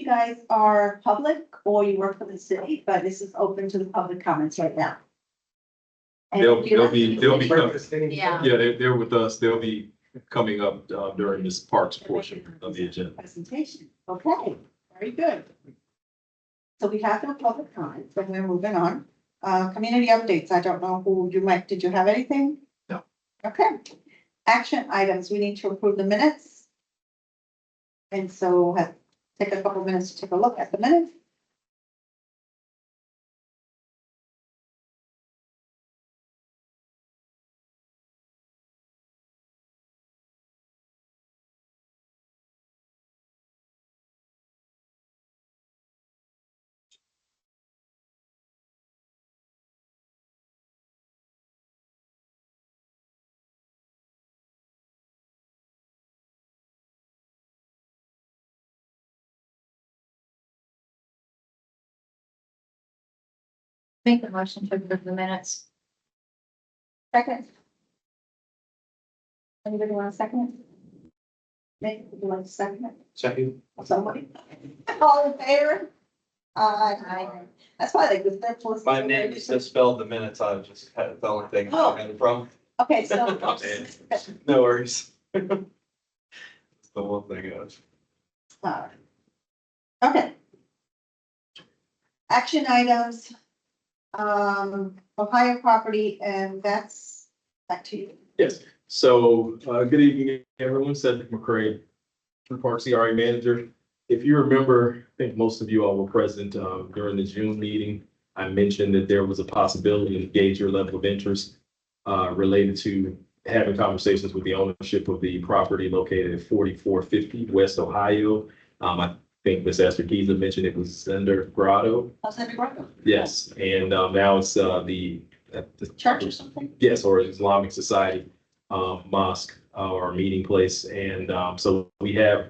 you guys are public or you work for the city, but this is open to the public comments right now. And They'll if you have be any- coming. Yeah. Yeah, they're with us. They'll be coming up during this parks portion of the agenda. Presentation, okay, very good. So we have no public comments, but we're moving on. Community updates, I don't know who you might, did you have anything? No. Okay, action items, we need to approve the minutes. And so take a couple minutes to take a look at the minutes. Make the motion to approve the minutes. Second. Anybody want a second? Nick, would you like a second? Second. Somebody? All in favor? Aye. That's why they was there. My name is misspelled the minutes, I just had the only thing I had from. Okay, so. No worries. That's the one thing I was. Alright. Okay. Action items. Ohio property, and that's back to you. Yes, so, good evening, everyone. Cedric McCray, True Park CRA Manager. If you remember, I think most of you all were present during the June meeting. I mentioned that there was a possibility to gauge your level of interest related to having conversations with the ownership of the property located at 4450 West Ohio. I think Ms. Esther Giza mentioned it was under Grotto. How's that going? Yes, and now it's the Church or something? yes, or Islamic Society mosque or meeting place. And so we have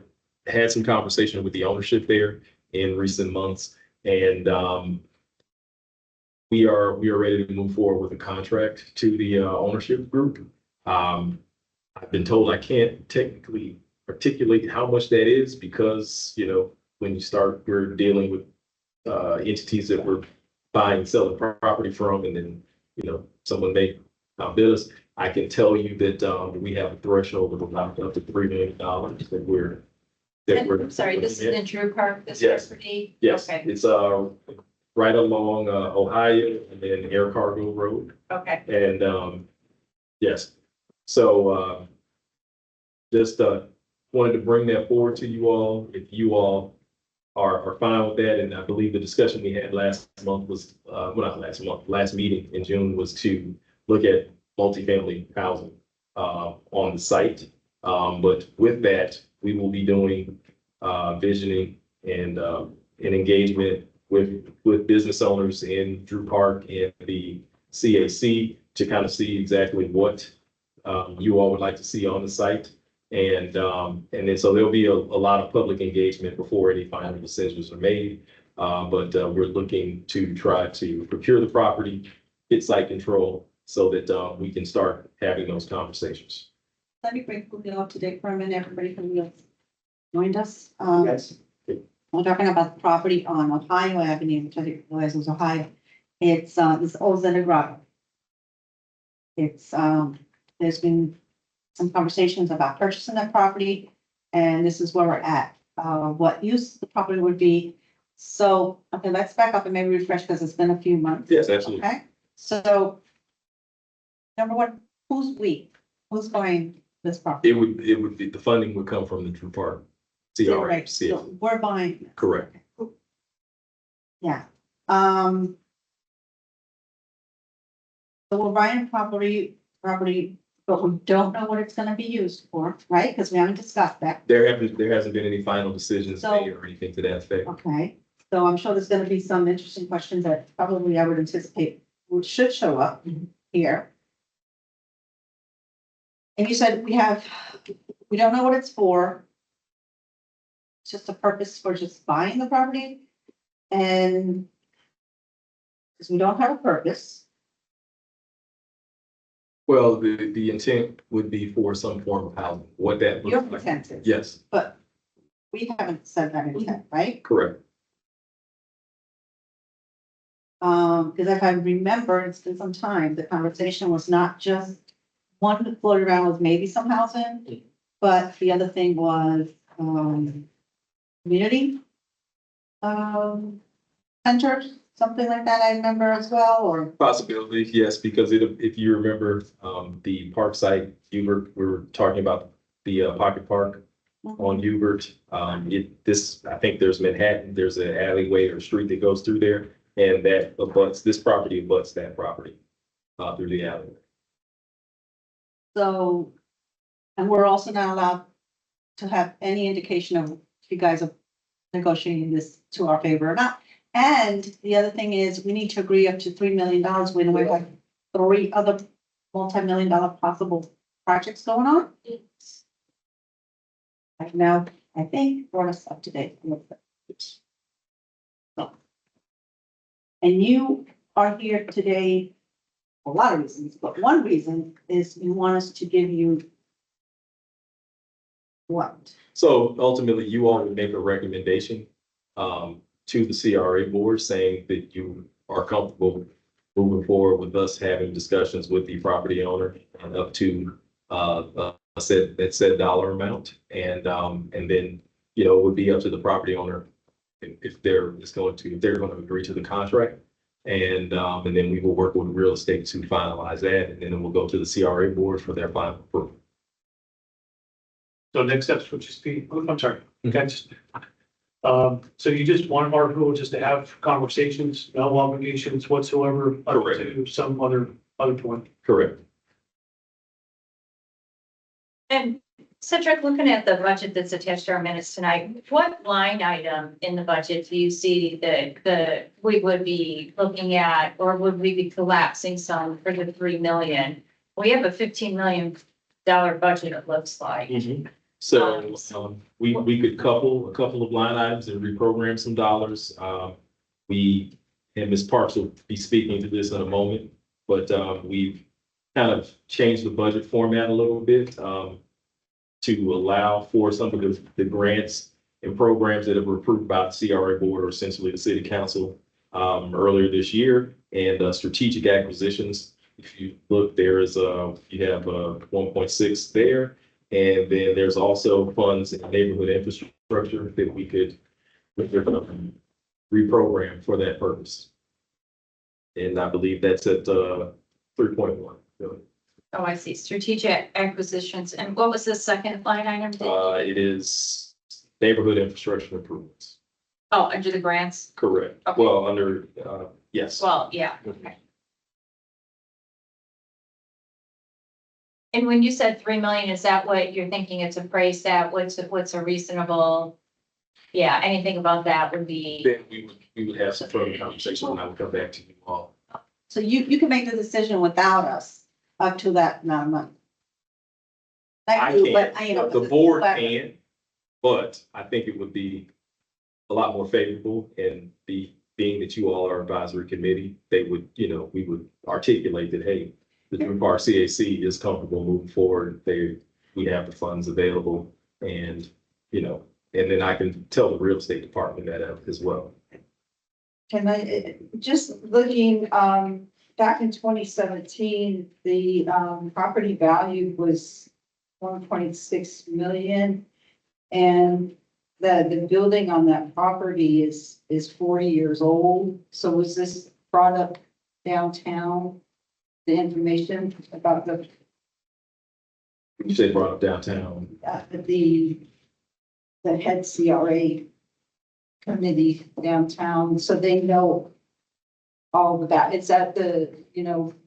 had some conversation with the ownership there in recent months. And we are ready to move forward with a contract to the ownership group. I've been told I can't technically articulate how much that is because, you know, when you start, we're dealing with entities that we're buying and selling property from, and then, you know, someone may outbid us. I can tell you that we have a threshold of about up to $3 million that we're. I'm sorry, this is in Drew Park, this Yes. property? Yes, Okay, it's right along Ohio and then Air Cargo Road. okay. And yes, so just wanted to bring that forward to you all. If you all are fine with that, and I believe the discussion we had last month was, well, not last month, last meeting in June was to look at multifamily housing on the site. But with that, we will be doing visioning and engagement with business owners in Drew Park and the CAC to kind of see exactly what you all would like to see on the site. And then so there'll be a lot of public engagement before any final decisions are made. But we're looking to try to procure the property, get site control so that we can start having those conversations. Let me bring Julio up to date for a minute. Everybody from Wheels joined us. Yes. We're talking about the property on Ohio Avenue, which I didn't realize was Ohio. It's this old Grotto. It's there's been some conversations about purchasing that property, and this is where we're at. What use the property would be. So, okay, let's back up and maybe refresh because it's been a few months. Yes, absolutely. Okay, so number one, who's buying this property? It would be, the funding would come from the Drew Park CRA. Right, so we're buying this. Correct. Yeah. So we're buying property, but we don't know what it's gonna be used for, right? Because we haven't discussed that. There hasn't been any final decisions So- made or anything to that effect. Okay, so I'm sure there's gonna be some interesting questions that probably I would anticipate should show up here. And you said we don't know what it's for. It's just a purpose for just buying the property and because we don't have a purpose. Well, the intent would be for some form of housing, what that Your looks like. intent is. Yes, But We haven't said that intent, right? Correct. Because if I remember, it's been some time, the conversation was not just one that floated around was maybe some housing, but the other thing was, community. Centers, something like that, I remember as well, or, Possibility, yes, because if you remember, the park site, we were talking about the pocket park on Hubert. I think there's Manhattan, there's an alleyway or street that goes through there, and that abuts, this property abuts that property, through the alleyway. so, and we're also not allowed to have any indication of if you guys are negotiating this to our favor or not. And the other thing is, we need to agree up to $3 million when we have 3 other multi-million-dollar possible projects going on. Right now, I think brought us up to date. So, and you are here today for a lot of reasons, but one reason is you want us to give you what? So ultimately, you all would make a recommendation, to the CRA board saying that you are comfortable moving forward with us having discussions with the property owner and up to, said dollar amount. And then, it would be up to the property owner if they're going to agree to the contract. And then we will work with real estate to finalize that, and then we'll go to the CRA board for their final approval. So next steps would just be, I'm sorry, okay, so you just want our rule just to have conversations, no obligations whatsoever up Correct. to some other point. Correct. And Cedric, looking at the budget that's attached to our minutes tonight, what line item in the budget do you see that we would be looking at, or would we be collapsing some for the 3 million? We have a $15 million budget, it looks like. So, we could couple a couple of line items and reprogram some dollars. And Ms. Parks will be speaking to this in a moment, but, we've kind of changed the budget format a little bit, to allow for some of the grants and programs that were approved by the CRA board, or essentially the city council, earlier this year, and, strategic acquisitions. If you look, there is, you have, 1.6 there. And then there's also funds in neighborhood infrastructure that we could reprogram for that purpose. And I believe that's at 3.1 billion. Oh, I see, strategic acquisitions. And what was the second line item? It is neighborhood infrastructure improvements. Oh, under the grants? Correct. Okay. Well, under, yes. Well, yeah, okay. And when you said 3 million, is that what you're thinking it's appraised at? What's a reasonable? Yeah, anything about that would be, Then we would have some further conversation, and I would come back to you all. So you can make the decision without us up to that amount of money. I You, can, but, you know, the board can, but I think it would be a lot more favorable, and being that you all are advisory committee, they would, we would articulate that, hey, the Drew Park CAC is comfortable moving forward. We have the funds available, and, and then I can tell the real estate department that out as well. Can I, just looking, back in 2017, the, property value was 1.6 million. And the building on that property is 40 years old. So was this brought up downtown? The information about You say brought up downtown. the head CRA committee downtown, so they know all of that. Is that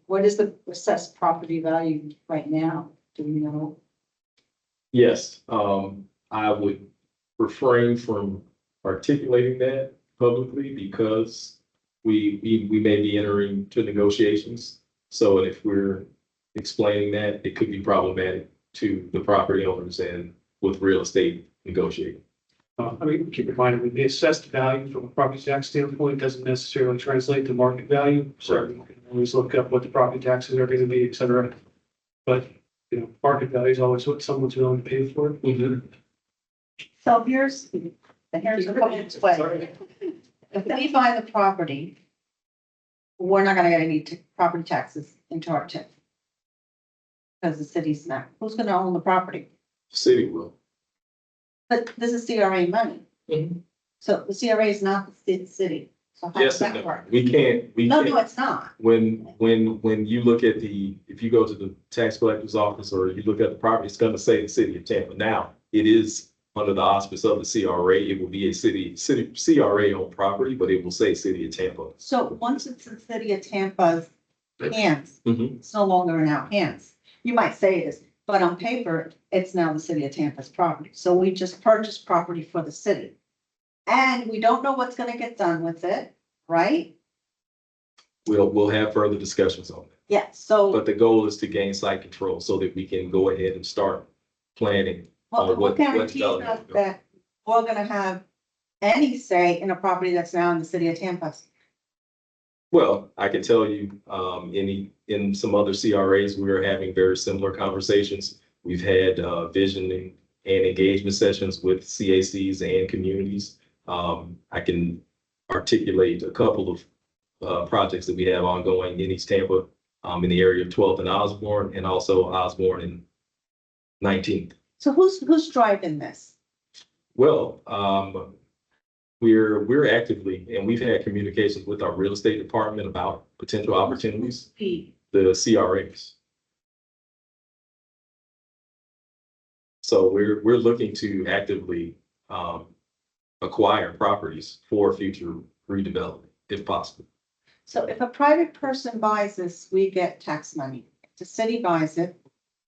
what is the assessed property value right now? Do we know? Yes, I would refrain from articulating that publicly because we may be entering to negotiations. So if we're explaining that, it could be problematic to the property owners and with real estate negotiating. Keep in mind, the assessed value from a property tax standpoint doesn't necessarily translate to market value. So Right. you can always look up what the property taxes are going to be, et cetera. But, market value is always what someone's willing to pay for it. So here's a couple way. If we buy the property, we're not gonna get any property taxes into our tip. Because the city's not, who's gonna own the property? City will. But this is CRA money. Mhm. So the CRA is not the city. So how does Yes, and that no. work? We can't. No, it's not. When you look at if you go to the tax collector's office or you look at the property, it's gonna say the city of Tampa. Now, it is under the auspice of the CRA. It will be a city CRA owned property, but it will say city of Tampa. So once it's in the city of Tampa's hands, Mhm. it's no longer in our hands. You might say it is, but on paper, it's now the city of Tampa's property. So we just purchased property for the city. And we don't know what's gonna get done with it, right? We'll have further discussions on that. Yeah, so, But the goal is to gain site control so that we can go ahead and start planning. well, what what guarantees development us will go. that we're gonna have any say in a property that's now in the city of Tampa? Well, I can tell you, in some other CRAs, we are having very similar conversations. We've had, visioning and engagement sessions with CACs and communities. I can articulate a couple of, projects that we have ongoing in East Tampa, in the area of 12th and Osborne, and also Osborne and 19th. So who's driving this? Well, we're actively, and we've had communications with our real estate department about potential opportunities, Pete. the CRAs. So we're looking to actively, acquire properties for future redevelopment, if possible. So if a private person buys this, we get tax money. If the city buys it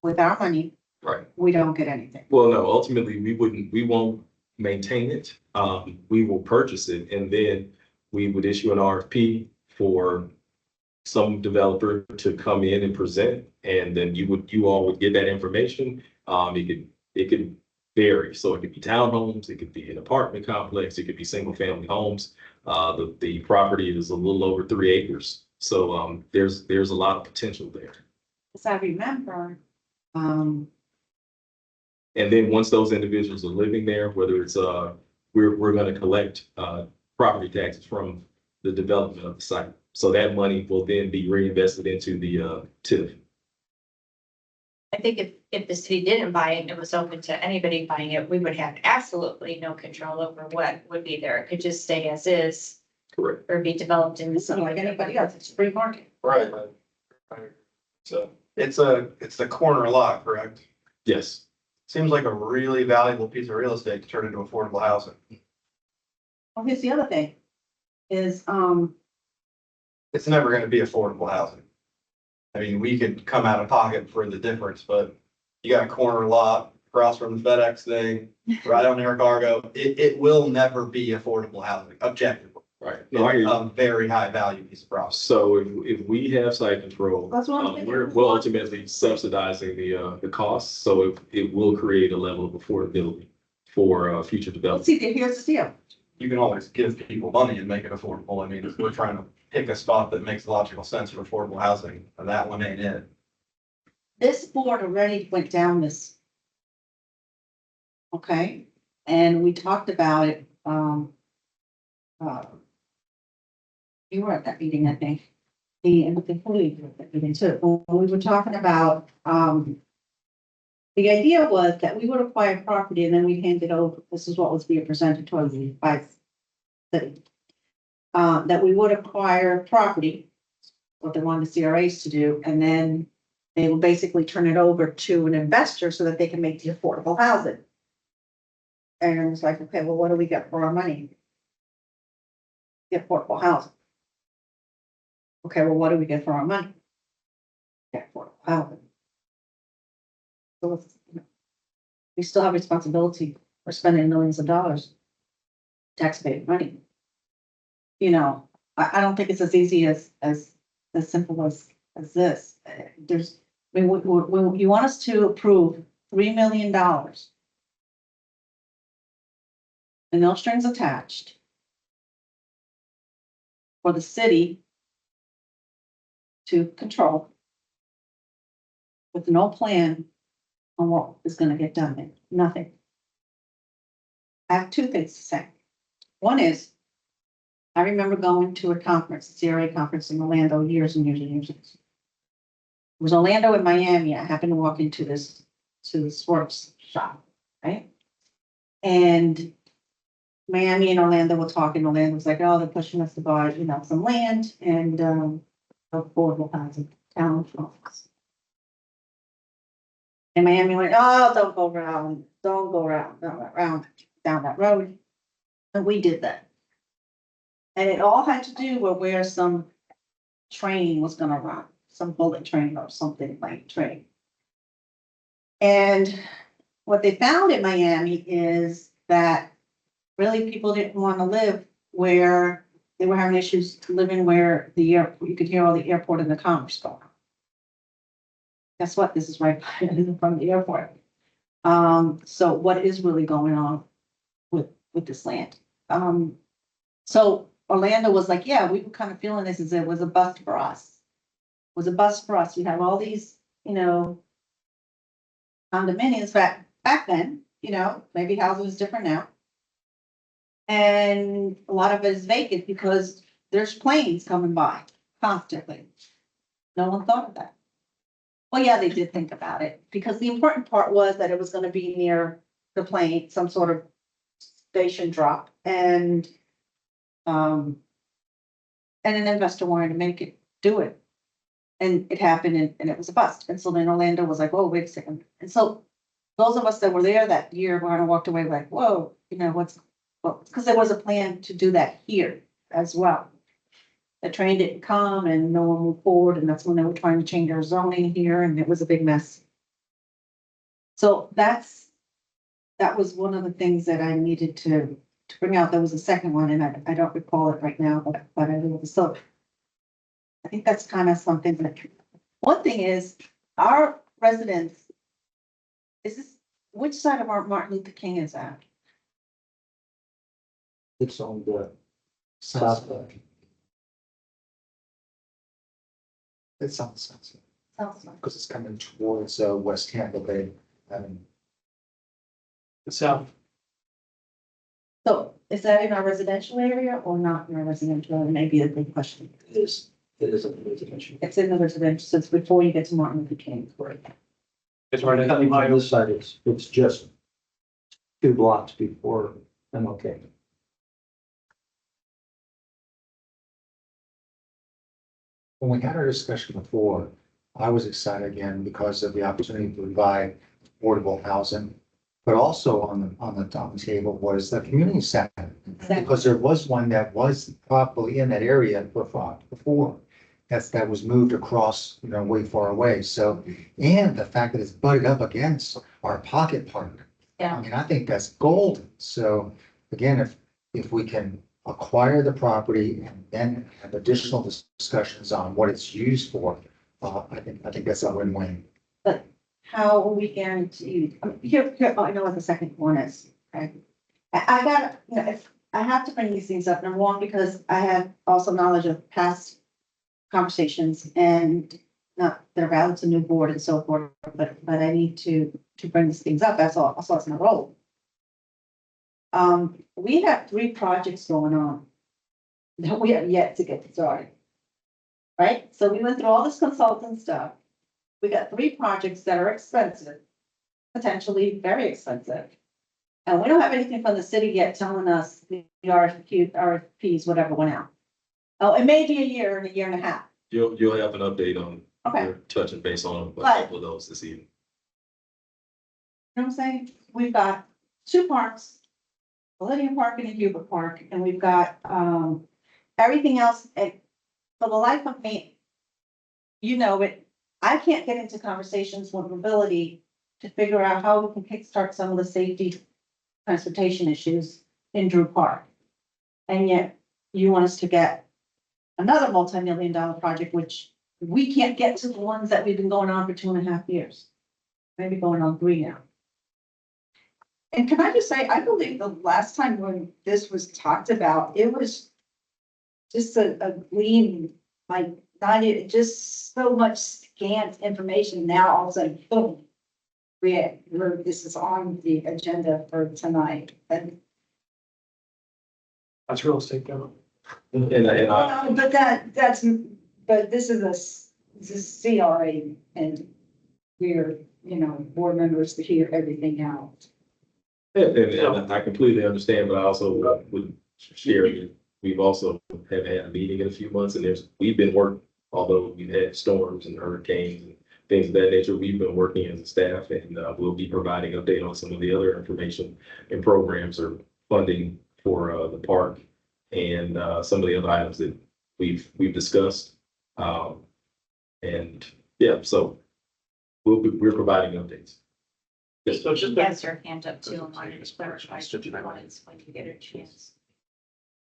with our money, Right. we don't get anything. Well, no, ultimately, we won't maintain it. We will purchase it and then we would issue an RFP for some developer to come in and present, and then you all would get that information. It could vary. So it could be townhomes, it could be an apartment complex, it could be single family homes. The property is a little over 3 acres. So, there's a lot of potential there. As I remember, And then once those individuals are living there, whether it's, we're gonna collect, property taxes from the development of the site. So that money will then be reinvested into the, TIF. I think if the city didn't buy it and it was open to anybody buying it, we would have absolutely no control over what would be there. It could just stay as is Correct. or be developed into it's not like something. anybody else, it's free market. Right. So it's the corner lot, correct? Yes. Seems like a really valuable piece of real estate to turn into affordable housing. Well, here's the other thing, is, It's never gonna be affordable housing. I mean, we could come out of pocket for the difference, but you got a corner lot across from the FedEx thing, right on Air Cargo. It will never be affordable housing, objectively. Right. No, I hear It's you. a very high value piece of property. So if we have site control, That's what I'm thinking. we're ultimately subsidizing the costs. So it will create a level of affordability for, future let's development. see, here's the deal. You can always give people money and make it affordable. I mean, if we're trying to pick a spot that makes logical sense for affordable housing, and that one ain't it. This board already went down this. Okay, and we talked about it, you were at that meeting, I think. And the police were at that meeting too. When we were talking about, the idea was that we would acquire property and then we hand it over. This is what was being presented to us by the city. That we would acquire property, what they wanted the CRAs to do, and then they will basically turn it over to an investor so that they can make the affordable housing. And it was like, okay, well, what do we get for our money? The affordable housing. Okay, well, what do we get for our money? The affordable housing. So it's, we still have responsibility for spending millions of dollars. Taxpayer money. You know, I don't think it's as easy as simple as this. There's, I mean, when you want us to approve $3 million. And no strings attached. For the city. To control. With no plan. On what is gonna get done, nothing. I have two things to say. One is, I remember going to a conference, a CRA conference in Orlando years and years and years ago. It was Orlando and Miami. I happened to walk into this works shop, right? And Miami and Orlando were talking. Orlando was like, oh, they're pushing us to buy, some land and, affordable housing, town office. And Miami went, oh, don't go around down that road. And we did that. And it all had to do with where some train was gonna run, some bullet train or something like train. And what they found in Miami is that really people didn't want to live where they were having issues living where you could hear all the airport and the commerce going on. Guess what? This is right from the airport. So what is really going on with this land? So Orlando was like, yeah, we were kind of feeling this as it was a bust for us. It was a bust for us. We have all these, condominiums back then, maybe housing is different now. And a lot of it is vacant because there's planes coming by constantly. No one thought of that. Well, yeah, they did think about it because the important part was that it was going to be near the plane, some sort of station drop, and an investor wanted to do it. And it happened and it was a bust. And so then Orlando was like, oh, wait a second. And so those of us that were there that year kind of walked away like, whoa, because there was a plan to do that here as well. The train didn't come and no one moved forward, and that's when they were trying to change our zoning here, and it was a big mess. So that was one of the things that I needed to bring out. There was a second one, and I don't recall it right now, but I will. So I think that's kind of something that, one thing is, our residents, which side of our Martin Luther King is that? It's on the south side. It's on the south side, South side. because it's coming towards West Tampa Bay. The south. So is that in our residential area or not in our residential area? Maybe a good question. It is a residential. It's in the residential, so it's before you get to Martin Luther King. Correct. It's right at Coming from Ohio. this side, it's just 2 blocks before MLK. When we had our discussion before, I was excited again because of the opportunity to provide affordable housing. But also on the table was the community center, because there was one that was probably in that area before. That was moved across, way far away. So, and the fact that it's butted up against our pocket park. Yeah. I mean, I think that's golden. So again, if we can acquire the property and then have additional discussions on what it's used for, I think that's a win-win. But how are we guaranteed? Here, I know what the second one is. Okay. I got, I have to bring these things up, number one, because I have also knowledge of past conversations and not that are valid to new board and so forth, but I need to bring these things up. That's all. Also, it's my role. We have 3 projects going on that we have yet to get started. Right? So we went through all this consultant stuff. We got 3 projects that are expensive, potentially very expensive. And we don't have anything from the city yet telling us the RFPs, whatever went out. Oh, it may be a year and a half. You'll have an update on, Okay. you're touching base on a But- couple of those this evening. You know what I'm saying? We've got 2 parks, Palladium Park and Hubert Park, and we've got, everything else. And for the life of me, I can't get into conversations with mobility to figure out how we can kickstart some of the safety transportation issues in Drew Park. And yet you want us to get another multi-million-dollar project, which we can't get to the ones that we've been going on for 2.5 years. Maybe going on 3 now. And can I just say, I believe the last time when this was talked about, it was just a gleam, like, just so much scant information. Now all of a sudden, boom, this is on the agenda for tonight. And That's real estate though. But this is this is CRA and we're, board members to hear everything out. and I completely understand, but I also would share that we've also have had a meeting in a few months and we've been working, although we've had storms and hurricanes and things of that nature, we've been working as a staff and we'll be providing update on some of the other information and programs or funding for the park and some of the other items that we've discussed. And yeah, so we're providing updates. Yes. So just She has her hand up too, and wanted to clarify some points when you get a chance.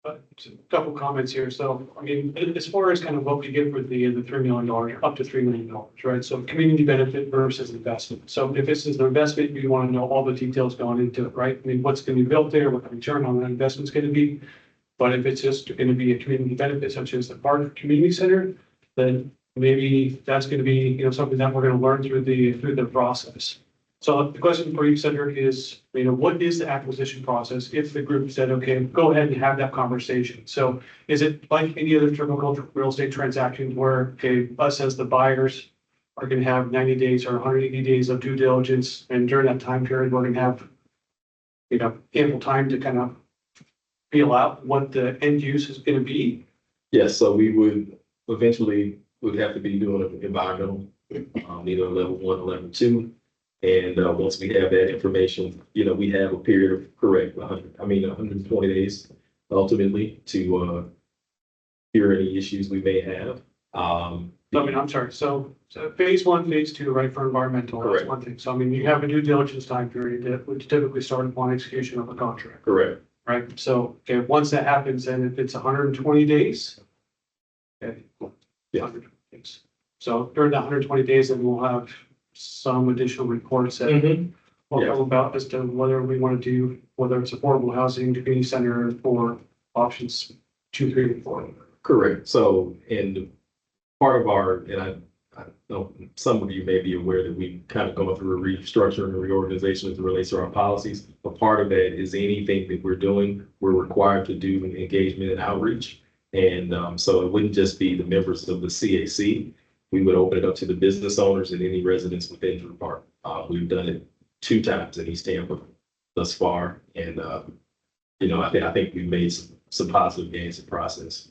a couple comments here. So, I mean, as far as kind of what we get for the $3 million, up to $3 million, right? So community benefit versus investment. So if this is an investment, you want to know all the details going into it, right? I mean, what's going to be built there, what the return on that investment is going to be. But if it's just going to be a community benefit, such as the park community center, then maybe that's going to be, something that we're going to learn through the process. So the question for you, Cedric, is, what is the acquisition process if the group said, okay, go ahead and have that conversation? So is it like any other typical real estate transaction where, okay, us as the buyers are going to have 90 days or 180 days of due diligence, and during that time period, we're going to have, ample time to kind of feel out what the end use is going to be? Yes, so we would eventually would have to be doing an environmental, either level 1 or level 2. And once we have that information, we have a period of 120 days ultimately to hear any issues we may have. I'm sorry. So phase 1, phase 2, right, for environmental, that's Correct. one thing. So you have a due diligence time period that would typically start upon execution of a contract, Correct. right? So, okay, once that happens, then if it's 120 days. Okay. Yeah. 120 days. So during that 120 days, then we'll have some additional reports that will Yeah. come about as to whether we want to do, whether it's affordable housing, community center, or options 2, 3, and 4. Correct. So, and part of and I know some of you may be aware that we've kind of gone through a restructure and a reorganization as it relates to our policies. But part of that is anything that we're doing, we're required to do engagement and outreach. And so it wouldn't just be the members of the CAC. We would open it up to the business owners and any residents within Drew Park. We've done it 2 times in East Tampa thus far. And, I think we've made some positive gains in process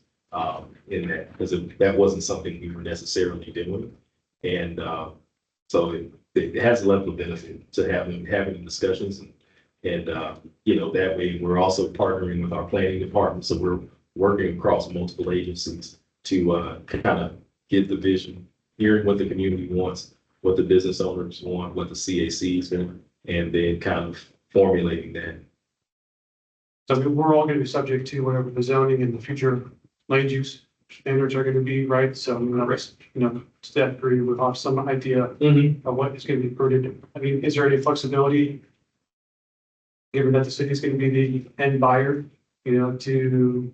in that, because that wasn't something we were necessarily doing. And so it has a level of benefit to having the discussions. And that way we're also partnering with our planning department. So we're working across multiple agencies to kind of get the vision, hearing what the community wants, what the business owners want, what the CACs want, and then kind of formulating that. So we're all going to be subject to whatever the zoning and the future land use standards are going to be, right? So, step 3 would have some idea of what is going to be prudent. I mean, is there any flexibility, given that the city is going to be the end buyer, to,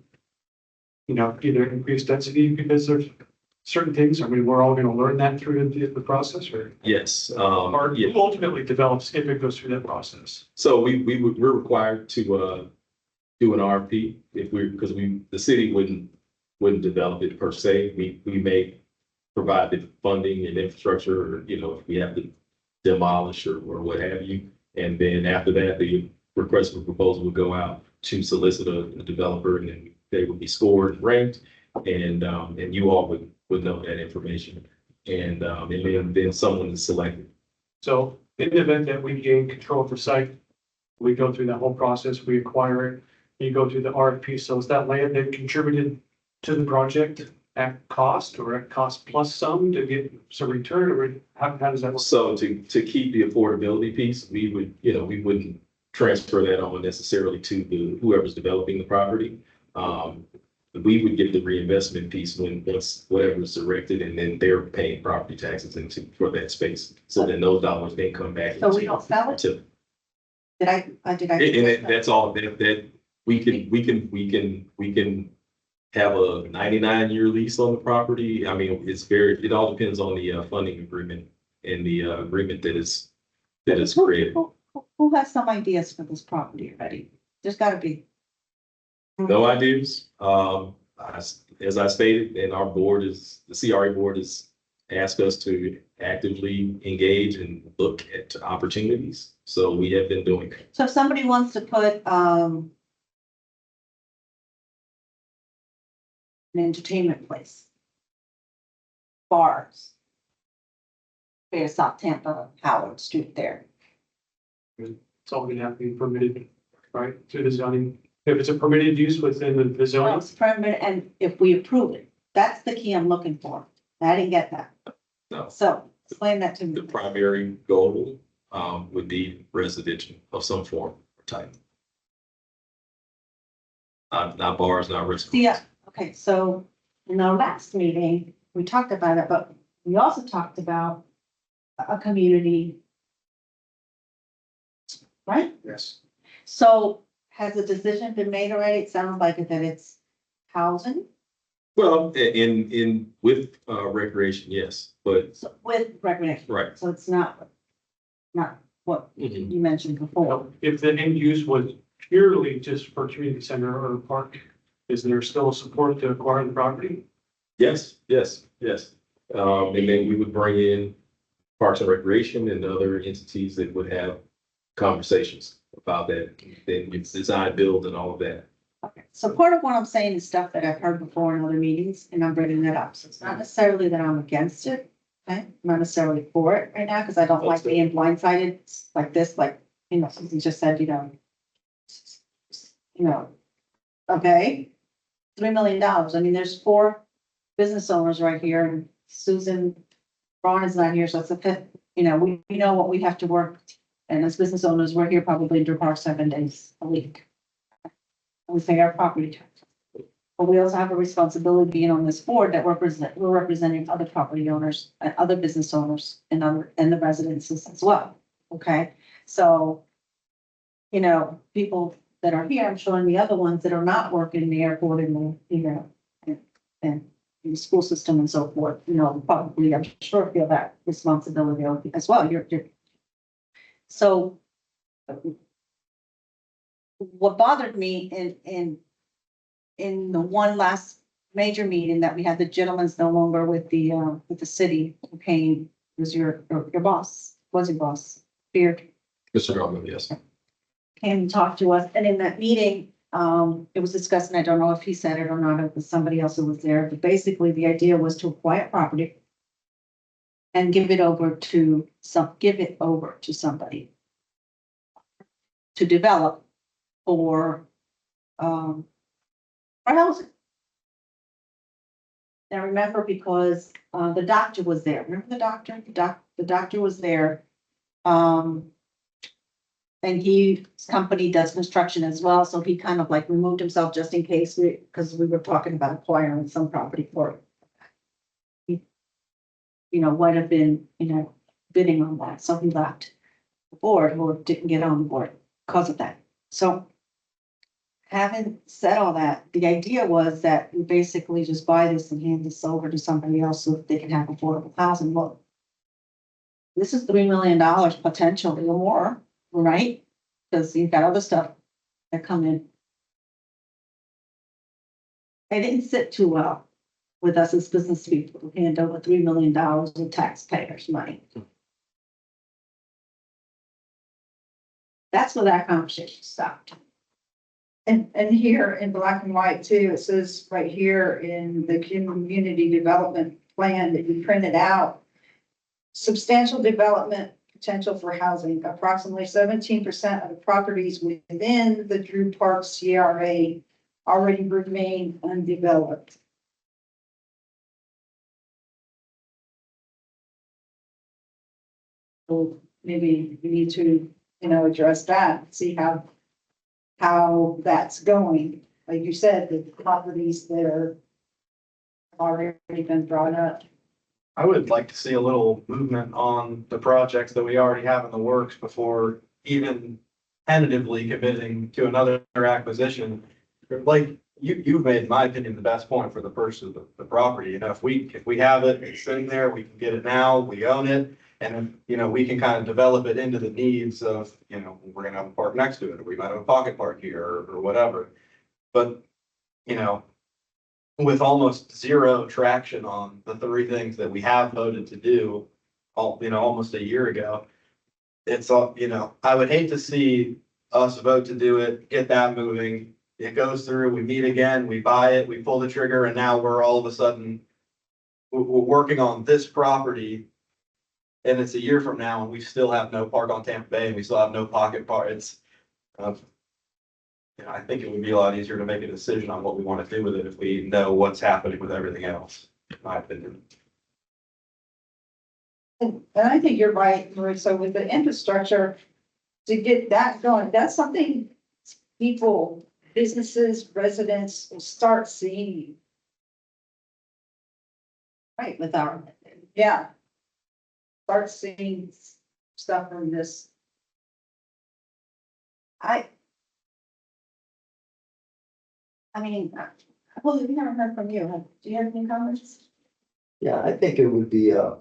either increase density because there's certain things? I mean, we're all going to learn that through the process, or Yes. or Yeah. who ultimately develops if it goes through that process? So we're required to do an RFP because the city wouldn't develop it per se. We may provide the funding and infrastructure, or, if we have to demolish or what have you. And then after that, the request for proposal would go out to solicit a developer, and then they would be scored and ranked, and you all would know that information. And then someone is selected. So in the event that we gain control of the site, we go through that whole process, we acquire it, you go through the RFP. So is that land that contributed to the project at cost, or at cost plus some to get some return, or how does that work? So to keep the affordability piece, we wouldn't transfer that on necessarily to whoever's developing the property. We would get the reinvestment piece once whatever's erected, and then they're paying property taxes for that space. So then those dollars then come back. So we don't sell it? To, Did I? and that's all that we can have a 99-year lease on the property. I mean, it all depends on the funding agreement and the agreement that is created. Who has some ideas for this property already? There's gotta be. No ideas. As I stated, and our board is, the CRA board has asked us to actively engage and look at opportunities. So we have been doing that. So if somebody wants to put, an entertainment place, bars, say South Tampa, Howard Street there. It's all gonna have to be permitted, right, through the zoning. If it's a permitted use within the Well, zoning, it's permanent, and if we approve it, that's the key I'm looking for. I didn't get that. No. So explain that to The me. primary goal would be residential of some form or type. Not bars, not restaurants. Yeah, okay, so in our last meeting, we talked about it, but we also talked about a community. Right? Yes. So has a decision been made already? It sounds like that it's housing, Well, with recreation, yes, but, so with recreation, right. so it's not what Mhm. you mentioned before. if the end use was purely just for community center or park, is there still support to acquire the property? Yes, yes, yes. And then we would bring in Parks and Recreation and other entities that would have conversations about that, then it's design, build and all of that. Okay, so part of what I'm saying is stuff that I've heard before in other meetings, and I'm bringing that up. So it's not necessarily that I'm against it. Okay, I'm not necessarily for it right now, because I don't like being blindsided like this, like, Susan just said, okay. $3 million. I mean, there's 4 business owners right here, and Susan Braun is not here, so it's a fifth, we know what we have to work. And as business owners, we're here probably to park 7 days a week. We pay our property tax. But we also have a responsibility being on this board that we're representing other property owners and other business owners and the residences as well. Okay, so, people that are here, I'm showing the other ones that are not working in the airport and and the school system and so forth, probably, I'm sure feel that responsibility as well. So what bothered me in the one last major meeting that we had, the gentleman's no longer with the city, who came, was your boss, was your boss, Beard, Mr. Garland, yes. came and talked to us, and in that meeting, it was discussed, and I don't know if he said it or not, if it was somebody else who was there, but basically the idea was to acquire property and give it over to somebody to develop for housing. Now, remember, because the doctor was there, remember the doctor? The doctor was there. And his company does construction as well, so he kind of like removed himself just in case because we were talking about acquiring some property for it. Might have been, bidding on that, so he left the board or didn't get on the board because of that. So having said all that, the idea was that we basically just buy this and hand this over to somebody else so that they can have affordable housing. Well, this is $3 million potentially or more, right? Because you've got other stuff that come in. It didn't sit too well with us as business people to hand over $3 million in taxpayers' money. That's where that conversation stopped. And here in black and white too, it says right here in the community development plan that you printed out. Substantial development potential for housing, approximately 17% of the properties within the Drew Park CRA already remain undeveloped. So maybe we need to, address that, see how that's going. Like you said, the properties that are already been brought up. I would like to see a little movement on the projects that we already have in the works before even tentatively committing to another acquisition. Like you've made, in my opinion, the best point for the purchase of the property. If we have it, it's sitting there, we can get it now, we own it. And if, we can kind of develop it into the needs of, we're gonna have a park next to it, or we might have a pocket park here or whatever. But you know, with almost zero traction on the three things that we have voted to do, almost a year ago. It's all, I would hate to see us vote to do it, get that moving. It goes through, we meet again, we buy it, we pull the trigger, and now we're all of a sudden, we're working on this property. And it's a year from now and we still have no park on Tampa Bay and we still have no pocket park. I think it would be a lot easier to make a decision on what we want to do with it if we know what's happening with everything else, in my opinion. And I think you're right, Marie. So with the infrastructure, to get that going, that's something people, businesses, residents will start seeing. Right, with our, Yeah. Start seeing stuff from this. I mean, well, we never heard from you. Do you have any comments? Yeah, I think it would be a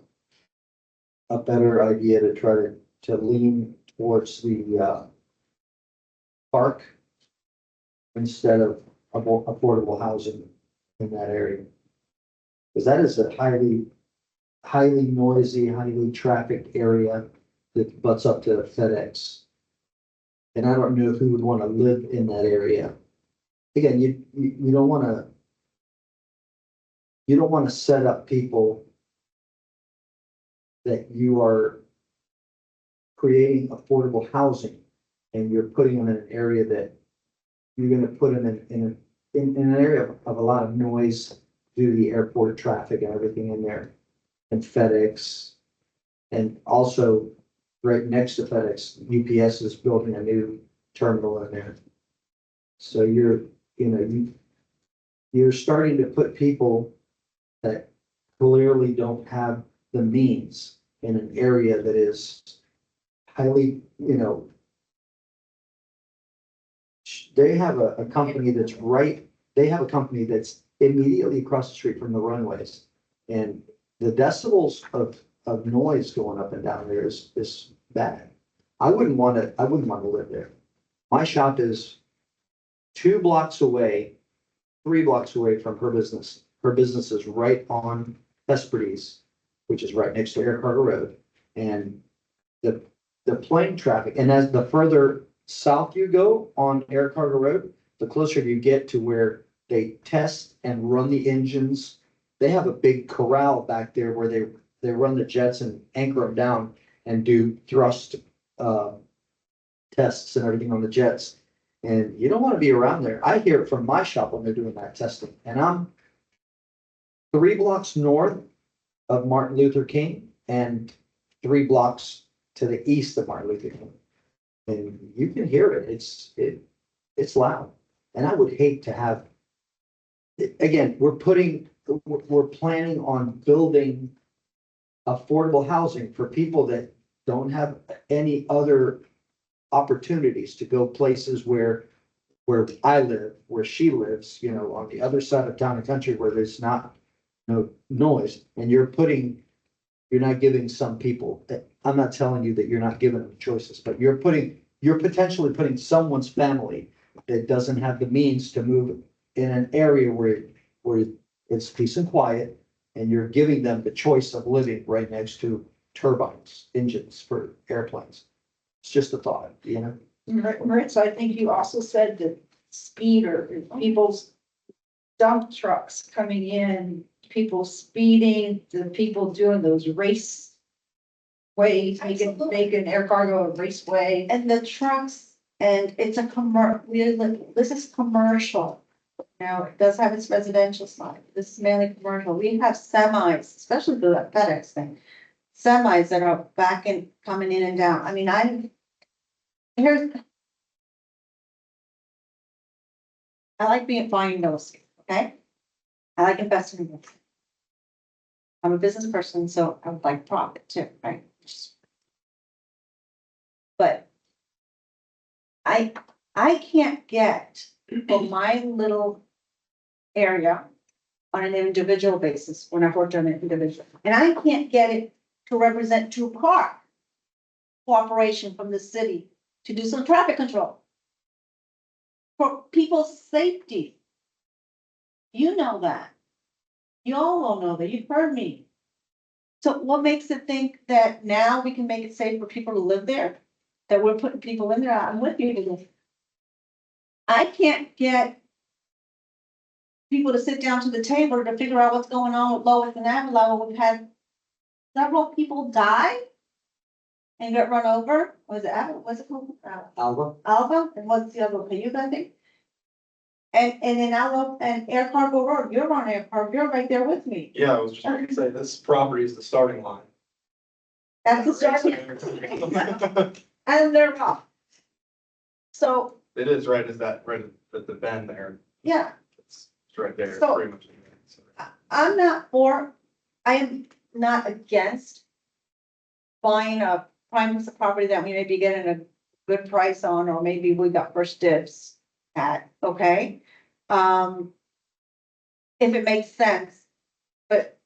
better idea to try to lean towards the park instead of affordable housing in that area. Because that is a highly noisy, highly trafficked area that butts up to FedEx. And I don't know who would want to live in that area. Again, you don't want to set up people that you are creating affordable housing and you're putting them in an area that you're going to put them in an area of a lot of noise due to the airport traffic and everything in there, and FedEx. And also right next to FedEx, UPS is building a new terminal in there. So you're starting to put people that clearly don't have the means in an area that is highly, they have a company that's immediately across the street from the runways. And the decibels of noise going up and down there is bad. I wouldn't want to live there. My shop is 2 blocks away, 3 blocks away from her business. Her business is right on Hesperdes, which is right next to Air Cargo Road. And the plane traffic, and as the further south you go on Air Cargo Road, the closer you get to where they test and run the engines. They have a big corral back there where they run the jets and anchor them down and do thrust tests and everything on the jets. And you don't want to be around there. I hear it from my shop when they're doing that testing. And I'm 3 blocks north of Martin Luther King and 3 blocks to the east of Martin Luther King. And you can hear it. It's loud. And I would hate to have, again, we're planning on building affordable housing for people that don't have any other opportunities to go places where I live, where she lives, on the other side of town and country where there's no noise. And you're not giving some people, I'm not telling you that you're not giving them choices, but you're potentially putting someone's family that doesn't have the means to move in an area where it's peace and quiet, and you're giving them the choice of living right next to turbines, engines for airplanes. It's just a thought, Maritza, I think you also said that speed or people's dump trucks coming in, people speeding, the people doing those race ways, making air cargo a raceway. And the trucks, and it's this is commercial. Now, it does have its residential side. This is mainly commercial. We have semis, especially the FedEx thing. Semis that are coming in and down. I mean, I like buying real estate, okay? I like investing in real estate. I'm a business person, so I would like profit too, right? But I can't get from my little area on an individual basis when I've worked on an individual, and I can't get it to represent 2 car cooperation from the city to do some traffic control for people's safety. know that. You all know that, you've heard me. So what makes it think that now we can make it safe for people to live there? That we're putting people in there, I'm with you. I can't get people to sit down to the table to figure out what's going on with Lois and Avila. We've had several people die and get run over. Was it Avila? Was it Alba? Alba? And what's the other one? Cayuga, I think? And in Alba and Air Cargo Road, you're on Air Cargo, you're right there with me. Yeah, I was just gonna say, this property is the starting line. That's the starting. And they're off. So, It is right at the bend there. yeah, It's right there, So- pretty much. I'm not for, I am not against buying a prime piece of property that we may be getting a good price on, or maybe we got first dibs at, okay? If it makes sense, but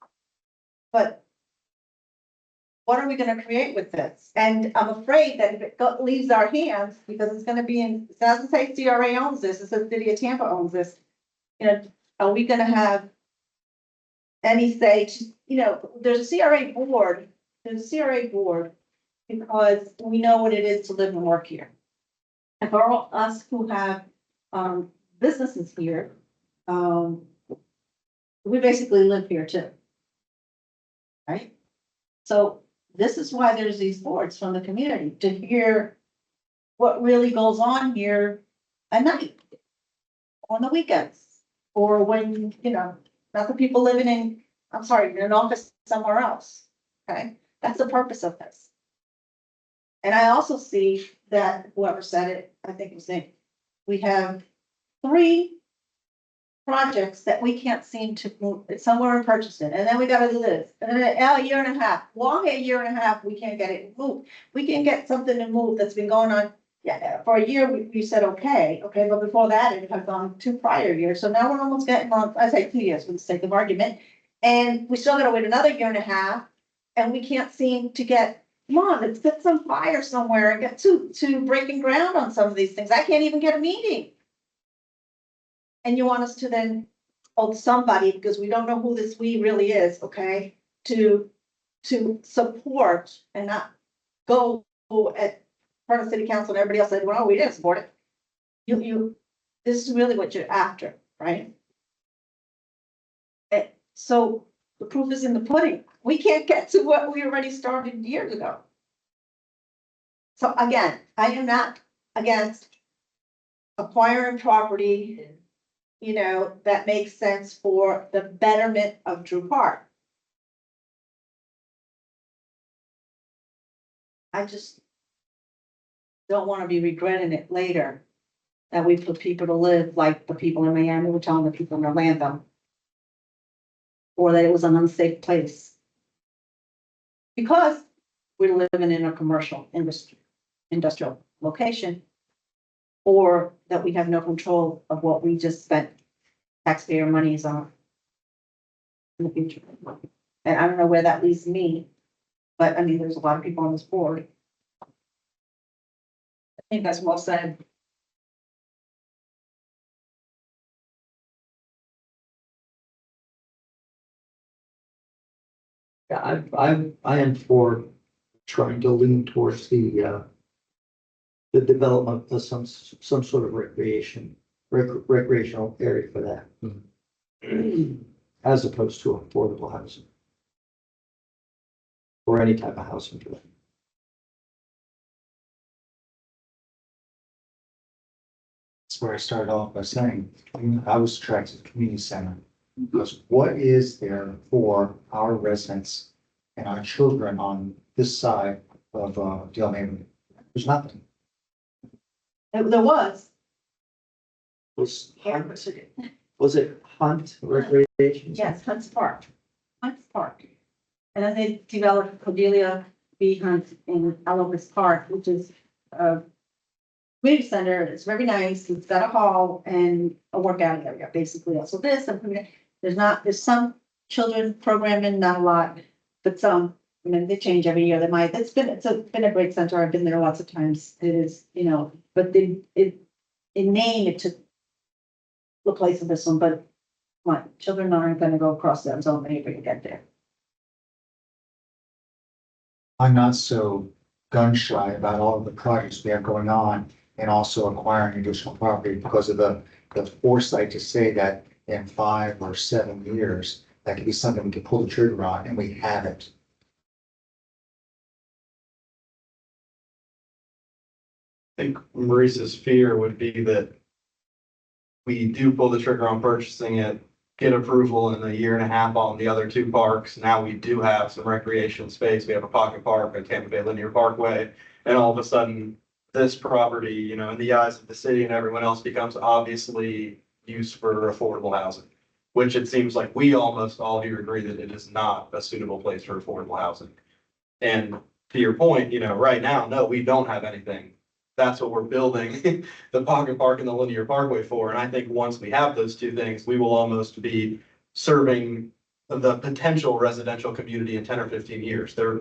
what are we gonna create with this? And I'm afraid that if it leaves our hands, because it's gonna be in, it doesn't say CRA owns this, it says City of Tampa owns this. You know, are we gonna have any say, there's a CRA board, because we know what it is to live and work here. And for all us who have, businesses here, we basically live here too. Right? So this is why there's these boards from the community, to hear what really goes on here at night, on the weekends, or when, not the people living in, I'm sorry, in an office somewhere else, okay? That's the purpose of this. And I also see that whoever said it, I think it was Nick, we have 3 projects that we can't seem to move, it's somewhere in purchasing, and then we gotta do this, and then a year and a half, a year and a half, we can't get it moved. We can get something to move that's been going on, for a year, we said, okay, but before that, it had gone 2 prior years, so now we're almost getting on, I say 2 years for the sake of argument. And we still gotta wait another year and a half, and we can't seem to get, come on, let's get some fire somewhere and get to breaking ground on some of these things. I can't even get a meeting. And you want us to then hold somebody, because we don't know who this we really is, okay? To support and not go at front of city council and everybody else said, well, we didn't support it. This is really what you're after, right? So the proof is in the pudding. We can't get to what we already started years ago. So again, I am not against acquiring property, that makes sense for the betterment of Drew Park. I just don't want to be regretting it later, that we put people to live like the people in Miami were telling the people in Orlando. Or that it was an unsafe place. Because we're living in a commercial industrial location. Or that we have no control of what we just spent taxpayer monies on in the future. And I don't know where that leaves me, but I mean, there's a lot of people on this board. I think that's well said. Yeah, I am for trying to lean towards the development of some sort of recreational area for that. As opposed to affordable housing. Or any type of housing for that. That's where I started off by saying, I was attracted to the community center. Because what is there for our residents and our children on this side of Dale neighborhood? There's nothing. There was. Was it Hunt Recreation? Yes, Hunts Park. And then they developed Cordelia B. Hunt in Eloise Park, which is a community center. It's very nice. It's got a hall and a workout area, basically. Also this, there's some children programming, not a lot, but some, they change every year. It's been a great center. I've been there lots of times. It is, but in name, it took the place of this one, but My children aren't gonna go across that zone maybe to get there. I'm not so gun shy about all of the projects we have going on and also acquiring additional property because of the foresight to say that in 5 or 7 years, that could be something we could pull the trigger on, and we haven't. I think Maurice's fear would be that we do pull the trigger on purchasing it, get approval in a year and a half on the other two parks. Now we do have some recreation space. We have a pocket park, a Tampa Bay Linear Parkway, and all of a sudden, this property, you know, in the eyes of the city and everyone else becomes obviously used for affordable housing, which it seems like we almost all here agree that it is not a suitable place for affordable housing. And to your point, you know, right now, no, we don't have anything. That's what we're building the pocket park and the linear parkway for. And I think once we have those two things, we will almost be serving the potential residential community in 10 or 15 years. They're,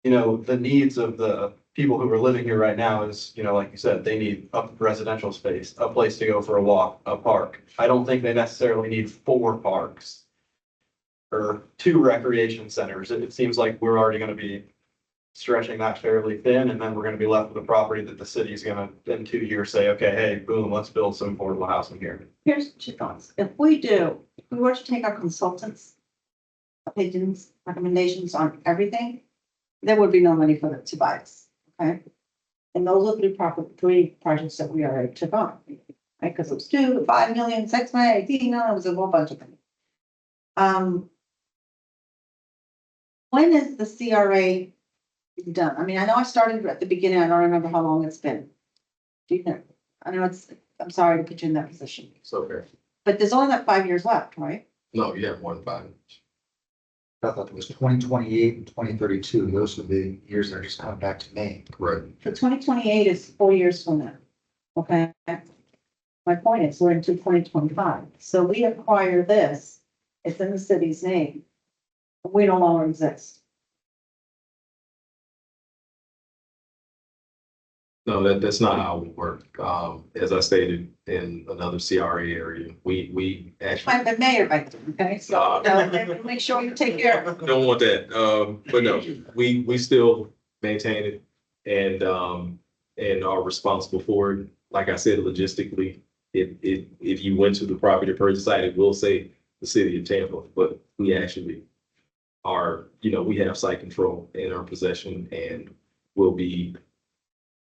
you know, the needs of the people who are living here right now is, you know, like you said, they need a residential space, a place to go for a walk, a park. I don't think they necessarily need 4 parks or 2 recreation centers. It seems like we're already going to be stretching that fairly thin, and then we're gonna be left with a property that the city's gonna, in 2 years, say, okay, hey, boom, let's build some affordable housing here. Here's two thoughts. If we were to take our consultants' opinions, recommendations on everything, there would be no money for them to buy us, okay? And those are the 3 projects that we already took on, right? Because it was 2, 5 million, 6 million, 18 million, it was a whole bunch of them. When is the CRA done? I mean, I know I started at the beginning. I don't remember how long it's been. Do you know? I know I'm sorry to put you in that position, It's okay. but there's only like 5 years left, right? No, you have more than 5 minutes. I thought it was 2028 and 2032. Those are the years that are just coming back to me. Right. So 2028 is 4 years from now, okay? My point is, we're into 2025, so we acquire this, it's in the city's name. We no longer exist. No, that's not how it work. As I stated in another CRA area, we actually I'm the mayor by then, okay? So, make sure you take care of it. don't want that. But no, we still maintain it and are responsible for it. Like I said, logistically, if you went to the property purchase site, it will say the city of Tampa, but we actually are, you know, we have site control in our possession and will be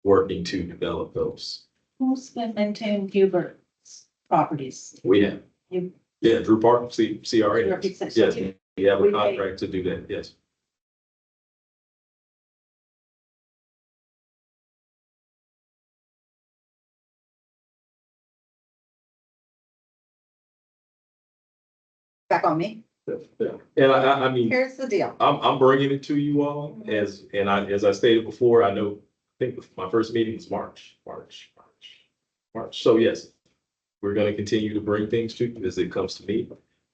working to develop those. Who's been maintaining Hubert's properties? We have. You- Yeah, Drew Park, CRA. Represent- Yes, we have a we pay- contract to do that, yes. Back on me. Yeah, and I mean, Here's the deal. I'm bringing it to you all as I stated before, I know, I think my first meeting was March. So yes, we're gonna continue to bring things to you as it comes to me.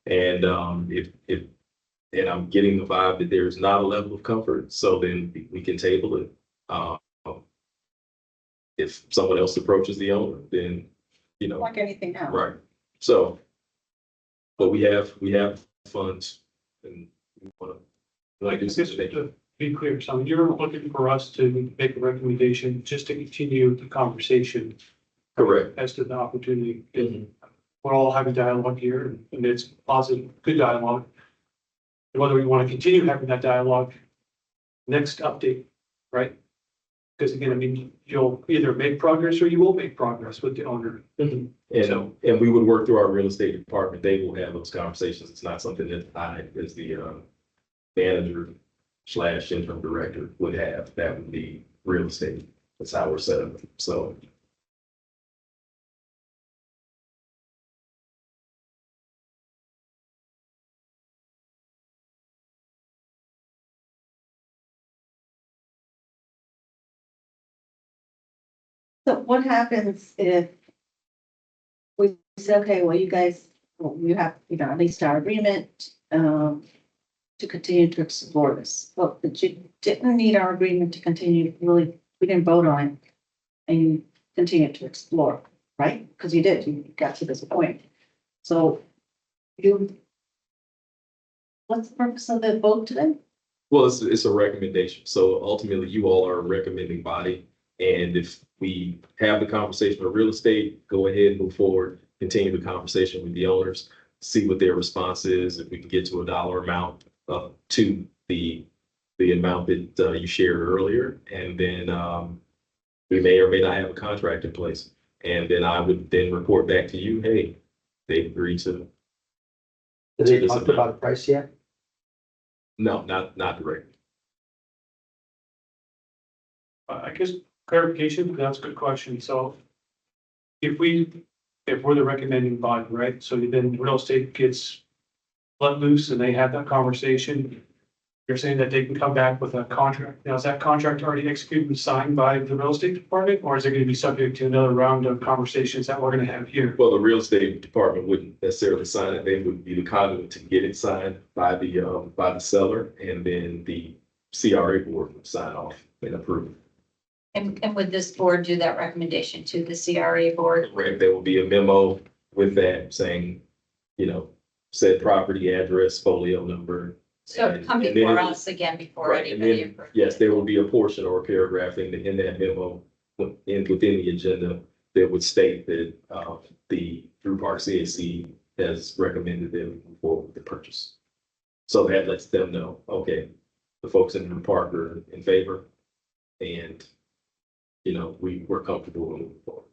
And and I'm getting the vibe that there's not a level of comfort, so then we can table it. If someone else approaches the owner, then, you know, Like anything else. right. So, but we have funds and we wanna, like Just this today. to be clear, so you're looking for us to make a recommendation just to continue the conversation Correct. as to the opportunity. Mhm. We're all having dialogue here and it's positive, good dialogue. And whether we want to continue having that dialogue, next update, right? Because again, I mean, you'll either make progress or you will make progress with the owner. And So- we would work through our real estate department. They will have those conversations. It's not something that I, as the manager / interim director would have. That would be real estate. That's how we're set up. So. So what happens if we say, okay, well, you guys, well, you have, you know, at least our agreement, to continue to explore this. Well, but you didn't need our agreement to continue, really, we didn't vote on it. And you continue to explore, right? Because you did, you got to this point. So You. What's the purpose of the vote today? Well, it's a recommendation. So ultimately, you all are a recommending body. And if we have the conversation with real estate, go ahead, move forward, continue the conversation with the owners, see what their response is. If we can get to a dollar amount to the amount that you shared earlier, and then we may or may not have a contract in place. And then I would then report back to you, hey, they agreed to. Did they talk about a price yet? No, not directly. I guess clarification, that's a good question. So if we're the recommending body, right? So then real estate gets let loose and they have that conversation. You're saying that they can come back with a contract. Now, is that contract already executed and signed by the real estate department? Or is it going to be subject to another round of conversations that we're going to have here? Well, the real estate department wouldn't necessarily sign it. They would be the conduit to get it signed by the seller, and then the CRA board would sign off and approve. And would this board do that recommendation to the CRA board? Correct. There will be a memo with that saying, said property address, folio number. So and- come and then before it- us again before Right, and anybody. then, approves yes, it. there will be a portion or a paragraph in that memo within the agenda that would state that the Drew Park CAC has recommended them move forward with the purchase. So that lets them know, okay, the folks in Drew Park are in favor, and we're comfortable moving forward.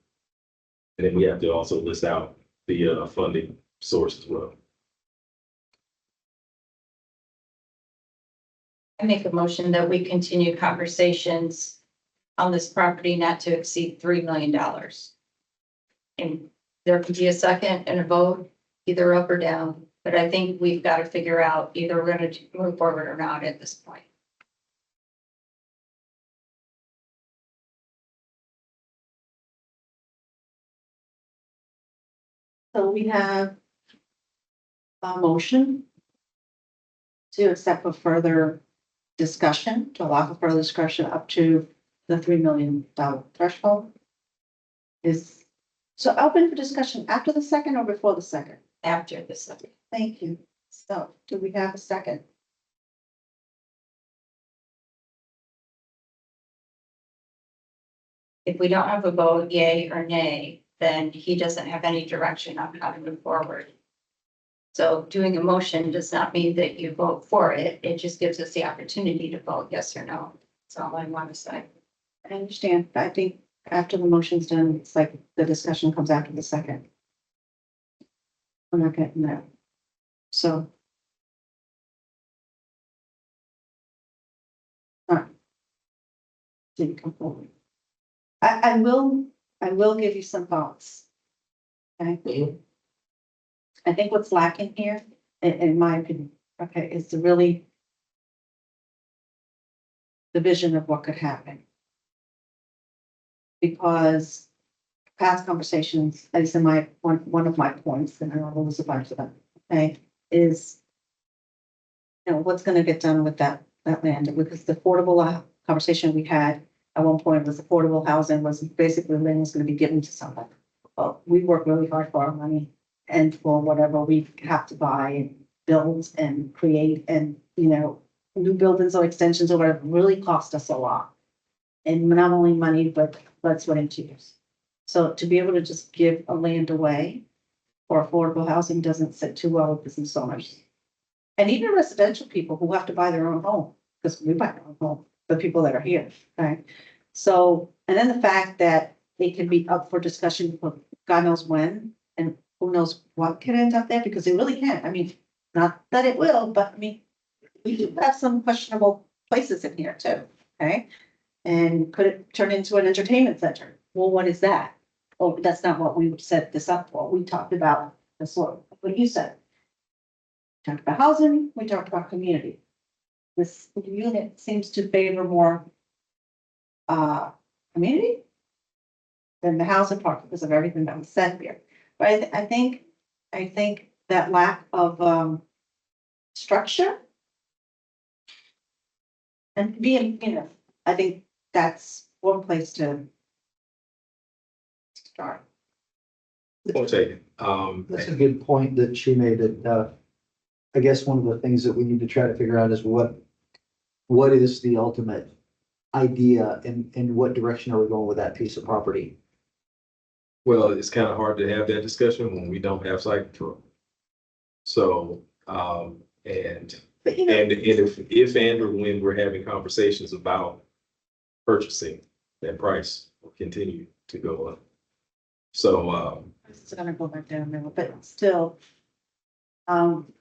And then we have to also list out the funding source as well. I make a motion that we continue conversations on this property not to exceed $3 million. And there could be a second and a vote, either up or down, but I think we've got to figure out either we're going to move forward or not at this point. So we have a motion to accept for further discussion, to allow for further discussion up to the $3 million threshold. Is, so open for discussion after the second or before the second? After this, Thank you. So do we have a second? if we don't have a vote, yay or nay, then he doesn't have any direction on how to move forward. So doing a motion does not mean that you vote for it. It just gives us the opportunity to vote yes or no. That's all I want to say. I understand. I think after the motion's done, it's like the discussion comes after the second. I'm not getting that. So. Didn't come forward. I will give you some thoughts. Okay. I think what's lacking here, in my opinion, okay, is to really the vision of what could happen. Because past conversations, at least in my, one of my points, and I don't know there's a bunch of them, okay, is what's gonna get done with that land, because the affordable conversation we had at one point was affordable housing was basically the land was gonna be given to somebody. Well, we work really hard for our money and for whatever we have to buy and build and create and, new buildings or extensions or whatever really cost us a lot. And not only money, but blood, sweat and tears. So to be able to just give a land away for affordable housing doesn't sit too well with business owners. And even residential people who have to buy their own home, because we buy our own home, the people that are here, right? So, and then the fact that it can be up for discussion for God knows when, and who knows what could end up there, because it really can. I mean, not that it will, but I mean, we do have some questionable places in here too, okay? And could it turn into an entertainment center? Well, what is that? Oh, that's not what we set this up for. We talked about this, what you said. Talked about housing, we talked about community. This unit seems to favor more community than the housing part because of everything that was said here. But I think that lack of structure and being, I think that's one place to start. Point taken. That's a good point that she made, that, I guess one of the things that we need to try to figure out is what is the ultimate idea and what direction are we going with that piece of property? well, it's kind of hard to have that discussion when we don't have site control. So, and But you know, And if and or when we're having conversations about purchasing, that price will continue to go up. So, it's gonna go back down there, but still. Um.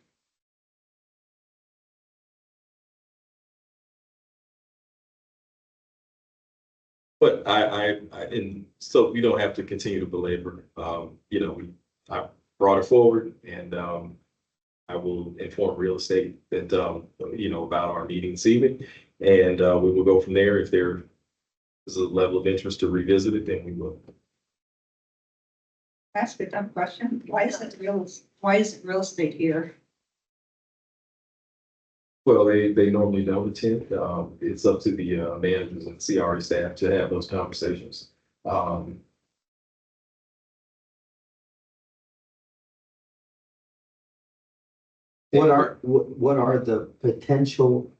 but and so we don't have to continue to belabor, I brought it forward and, I will inform real estate that, about our meeting this evening. And, we will go from there. If there is a level of interest to revisit it, then we will. Ask a dumb question. Why is it real estate here? Well, they normally don't attend. It's up to the managers and CRA staff to have those conversations. What are the potential,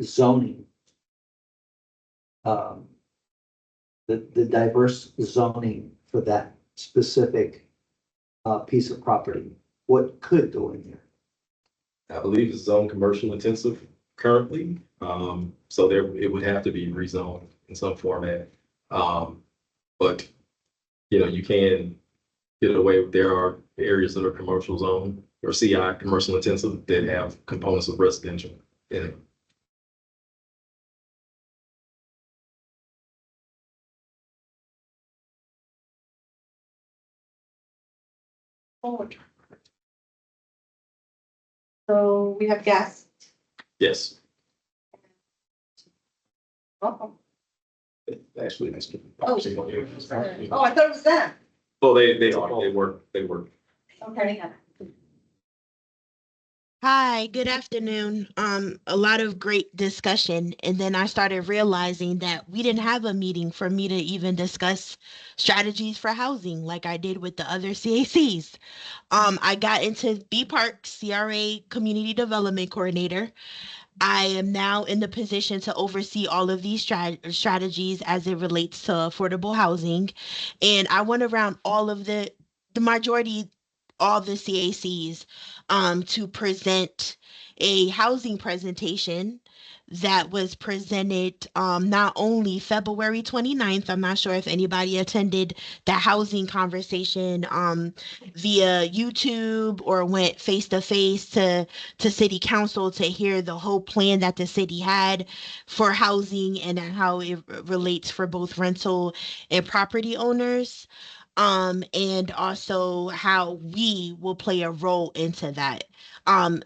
zoning? Um, the diverse zoning for that specific, piece of property? What could go in there? I believe it's zone commercial intensive currently. So it would have to be rezoned in some format. But, you can get away, there are areas that are commercial zone or CI, commercial intensive, that have components of residential in it. So we have gas. Yes, Oh, actually, that's good. oh, I thought it was that. Well, they work. Okay. Hi, good afternoon. A lot of great discussion, and then I started realizing that we didn't have a meeting for me to even discuss strategies for housing like I did with the other CACs. I got into B Park CRA Community Development Coordinator. I am now in the position to oversee all of these strategies as it relates to affordable housing. And I went around all of the majority, all the CACs, to present a housing presentation that was presented not only February 29th. I'm not sure if anybody attended the housing conversation via YouTube or went face to face to city council to hear the whole plan that the city had for housing and how it relates for both rental and property owners. And also how we will play a role into that.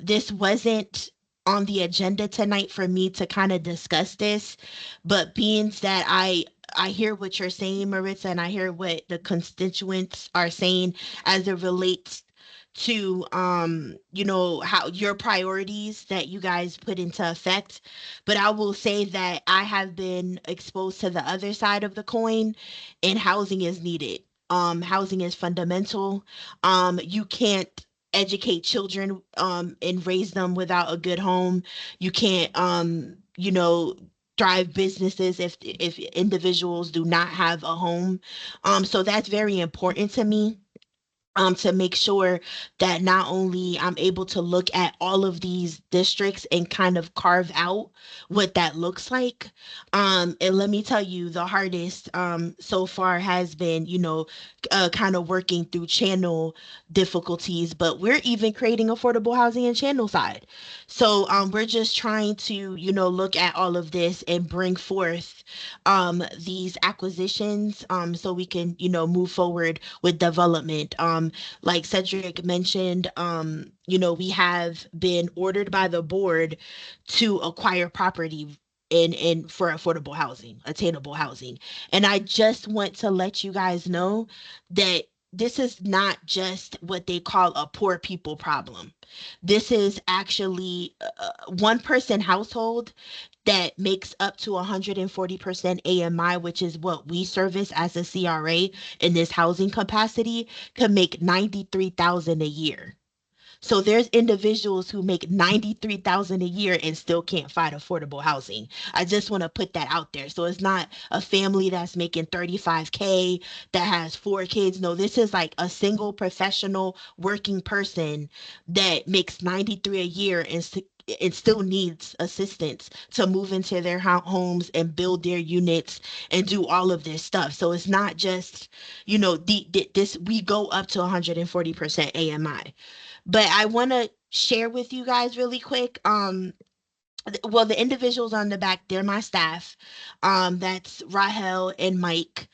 This wasn't on the agenda tonight for me to kind of discuss this, but being that I hear what you're saying, Maritza, and I hear what the constituents are saying as it relates to how your priorities that you guys put into effect. But I will say that I have been exposed to the other side of the coin, and housing is needed. Housing is fundamental. You can't educate children and raise them without a good home. You can't drive businesses if individuals do not have a home. So that's very important to me, to make sure that not only I'm able to look at all of these districts and kind of carve out what that looks like. And let me tell you, the hardest so far has been, kind of working through channel difficulties, but we're even creating affordable housing in channel side. So we're just trying to, look at all of this and bring forth these acquisitions so we can, move forward with development. Like Cedric mentioned, we have been ordered by the board to acquire property in for affordable housing, attainable housing. And I just want to let you guys know that this is not just what they call a poor people problem. This is actually a one person household that makes up to 140% AMI, which is what we service as a CRA in this housing capacity, could make 93,000 a year. So there's individuals who make 93,000 a year and still can't find affordable housing. I just want to put that out there. So it's not a family that's making 35K that has 4 kids. No, this is like a single professional working person that makes 93 a year and still needs assistance to move into their homes and build their units and do all of this stuff. So it's not just, this, we go up to 140% AMI. But I want to share with you guys really quick. Well, the individuals on the back, they're my staff. That's Rahel and Mike.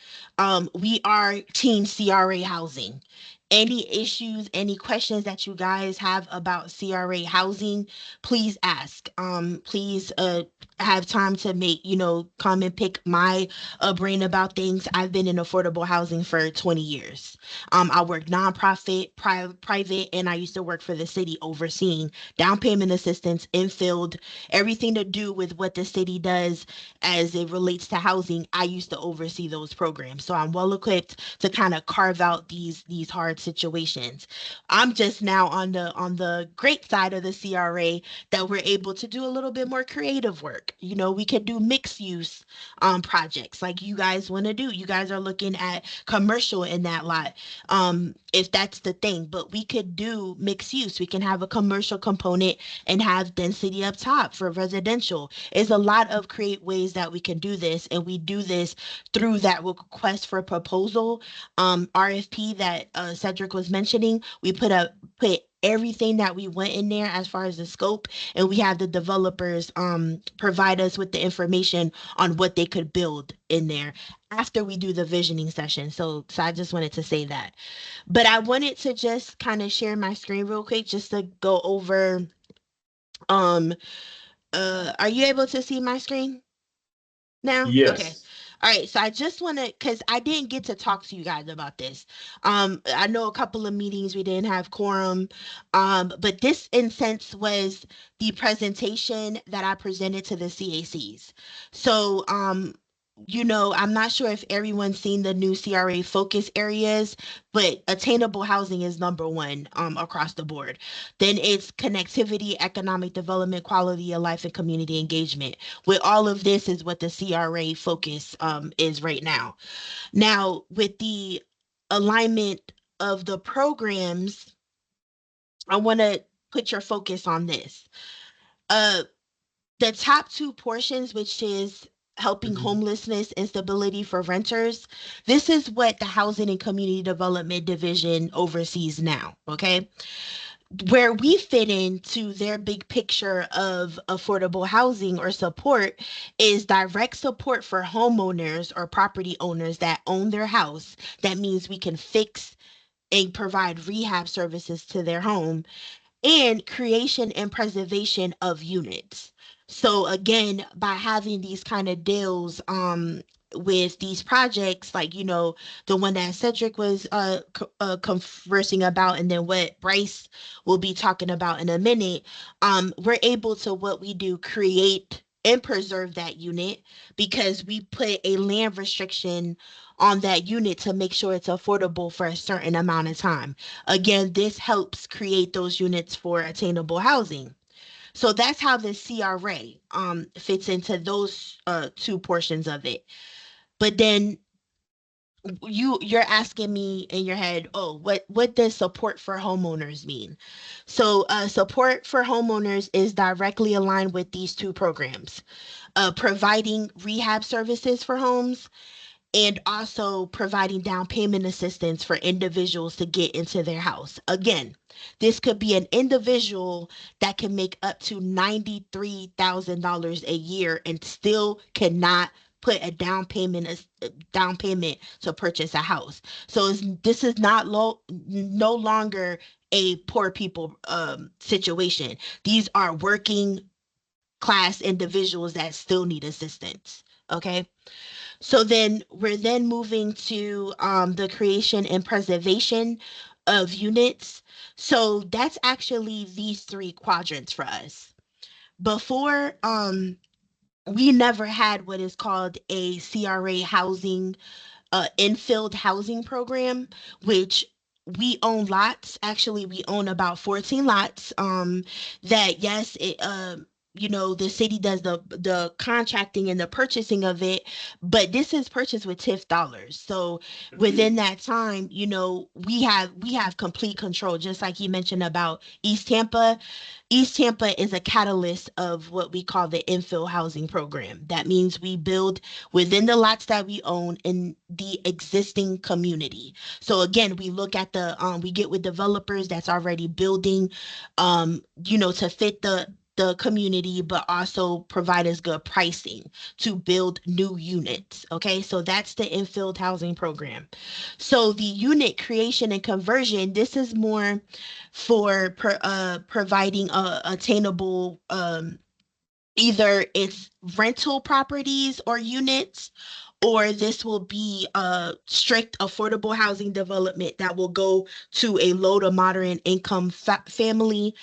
We are Team CRA Housing. Any issues, any questions that you guys have about CRA housing, please ask. Please have time to come and pick my brain about things. I've been in affordable housing for 20 years. I work nonprofit, private, and I used to work for the city overseeing down payment assistance, infield, everything to do with what the city does as it relates to housing. I used to oversee those programs, so I'm well equipped to kind of carve out these hard situations. I'm just now on the great side of the CRA that we're able to do a little bit more creative work. We can do mixed use projects like you guys want to do. You guys are looking at commercial in that lot, if that's the thing, but we could do mixed use. We can have a commercial component and have density up top for residential. There's a lot of creative ways that we can do this, and we do this through that request for proposal RFP that Cedric was mentioning. We put everything that we want in there as far as the scope, and we have the developers provide us with the information on what they could build in there after we do the visioning session. So I just wanted to say that. But I wanted to just kind of share my screen real quick just to go over. um are you able to see my screen now? Okay. Yes. All right. So I just want to, because I didn't get to talk to you guys about this. I know a couple of meetings we didn't have quorum. But this instance was the presentation that I presented to the CACs. So I'm not sure if everyone's seen the new CRA focus areas, but attainable housing is number one across the board. Then it's connectivity, economic development, quality of life, and community engagement. With all of this is what the CRA focus is right now. Now, with the alignment of the programs, I want to put your focus on this. Uh, the top two portions, which is helping homelessness and stability for renters, this is what the Housing and Community Development Division oversees now. Okay. Where we fit into their big picture of affordable housing or support is direct support for homeowners or property owners that own their house. That means we can fix and provide rehab services to their home, and creation and preservation of units. So again, by having these kind of deals with these projects, like the one that Cedric was conversing about, and then what Bryce will be talking about in a minute, we're able to, what we do, create and preserve that unit, because we put a land restriction on that unit to make sure it's affordable for a certain amount of time. Again, this helps create those units for attainable housing. So that's how the CRA fits into those two portions of it. But then you're asking me in your head, oh, what does support for homeowners mean? So support for homeowners is directly aligned with these two programs, providing rehab services for homes, and also providing down payment assistance for individuals to get into their house. Again, this could be an individual that can make up to $93,000 a year and still cannot put a down payment to purchase a house. So this is not no longer a poor people situation. These are working class individuals that still need assistance. Okay. So then we're then moving to the creation and preservation of units. So that's actually these three quadrants for us. Before, we never had what is called a CRA housing infilled housing program, which we own lots. Actually, we own about 14 lots. That yes, it you know, the city does the contracting and the purchasing of it, but this is purchased with TIF dollars. So within that time, you know, we have complete control. Just like you mentioned about East Tampa, East Tampa is a catalyst of what we call the infill housing program. That means we build within the lots that we own in the existing community. So again, we look at we get with developers that's already building, you know, to fit the community, but also provide us good pricing to build new units. Okay, so that's the infilled housing program. So the unit creation and conversion, this is more for providing attainable either it's rental properties or units, or this will be a strict affordable housing development that will go to a low to moderate income family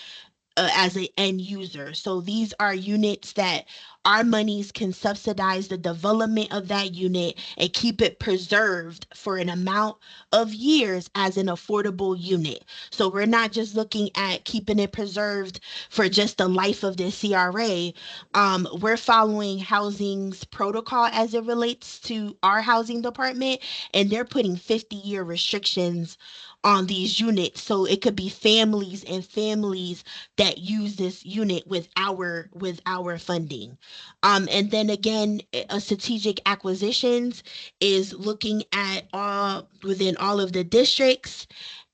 as an end user. So these are units that our monies can subsidize the development of that unit and keep it preserved for an amount of years as an affordable unit. So we're not just looking at keeping it preserved for just the life of the CRA. We're following housing's protocol as it relates to our housing department, and they're putting 50-year restrictions on these units. So it could be families and families that use this unit with our funding. And then again, a strategic acquisitions is looking at all within all of the districts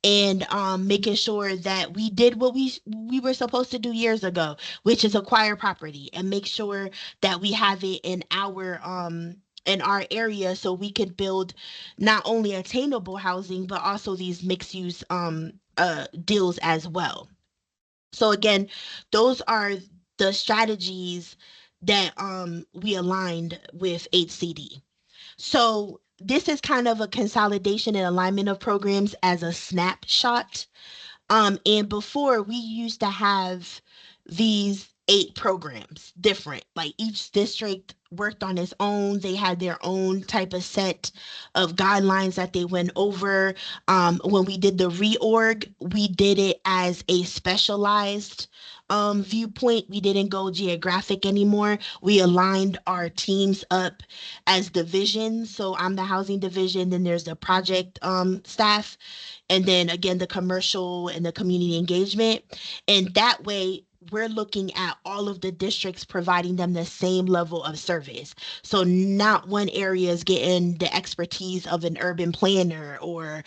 and making sure that we did what we were supposed to do years ago, which is acquire property and make sure that we have it in our area so we could build not only attainable housing but also these mixed use deals as well. So again, those are the strategies that we aligned with HCD. So this is kind of a consolidation and alignment of programs as a snapshot. And before we used to have these 8 programs different, like each district worked on its own. They had their own type of set of guidelines that they went over. When we did the reorg, we did it as a specialized viewpoint. We didn't go geographic anymore. We aligned our teams up as divisions. So I'm the housing division, then there's the project staff, and then again the commercial and the community engagement. And that way we're looking at all of the districts providing them the same level of service. So not one area is getting the expertise of an urban planner or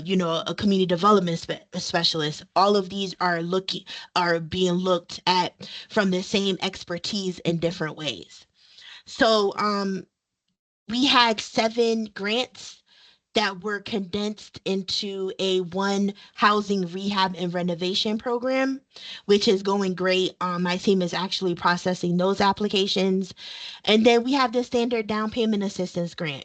you know, a community development specialist. All of these are being looked at from the same expertise in different ways. So we had 7 grants that were condensed into a one housing rehab and renovation program, which is going great. My team is actually processing those applications. And then we have the standard down payment assistance grant.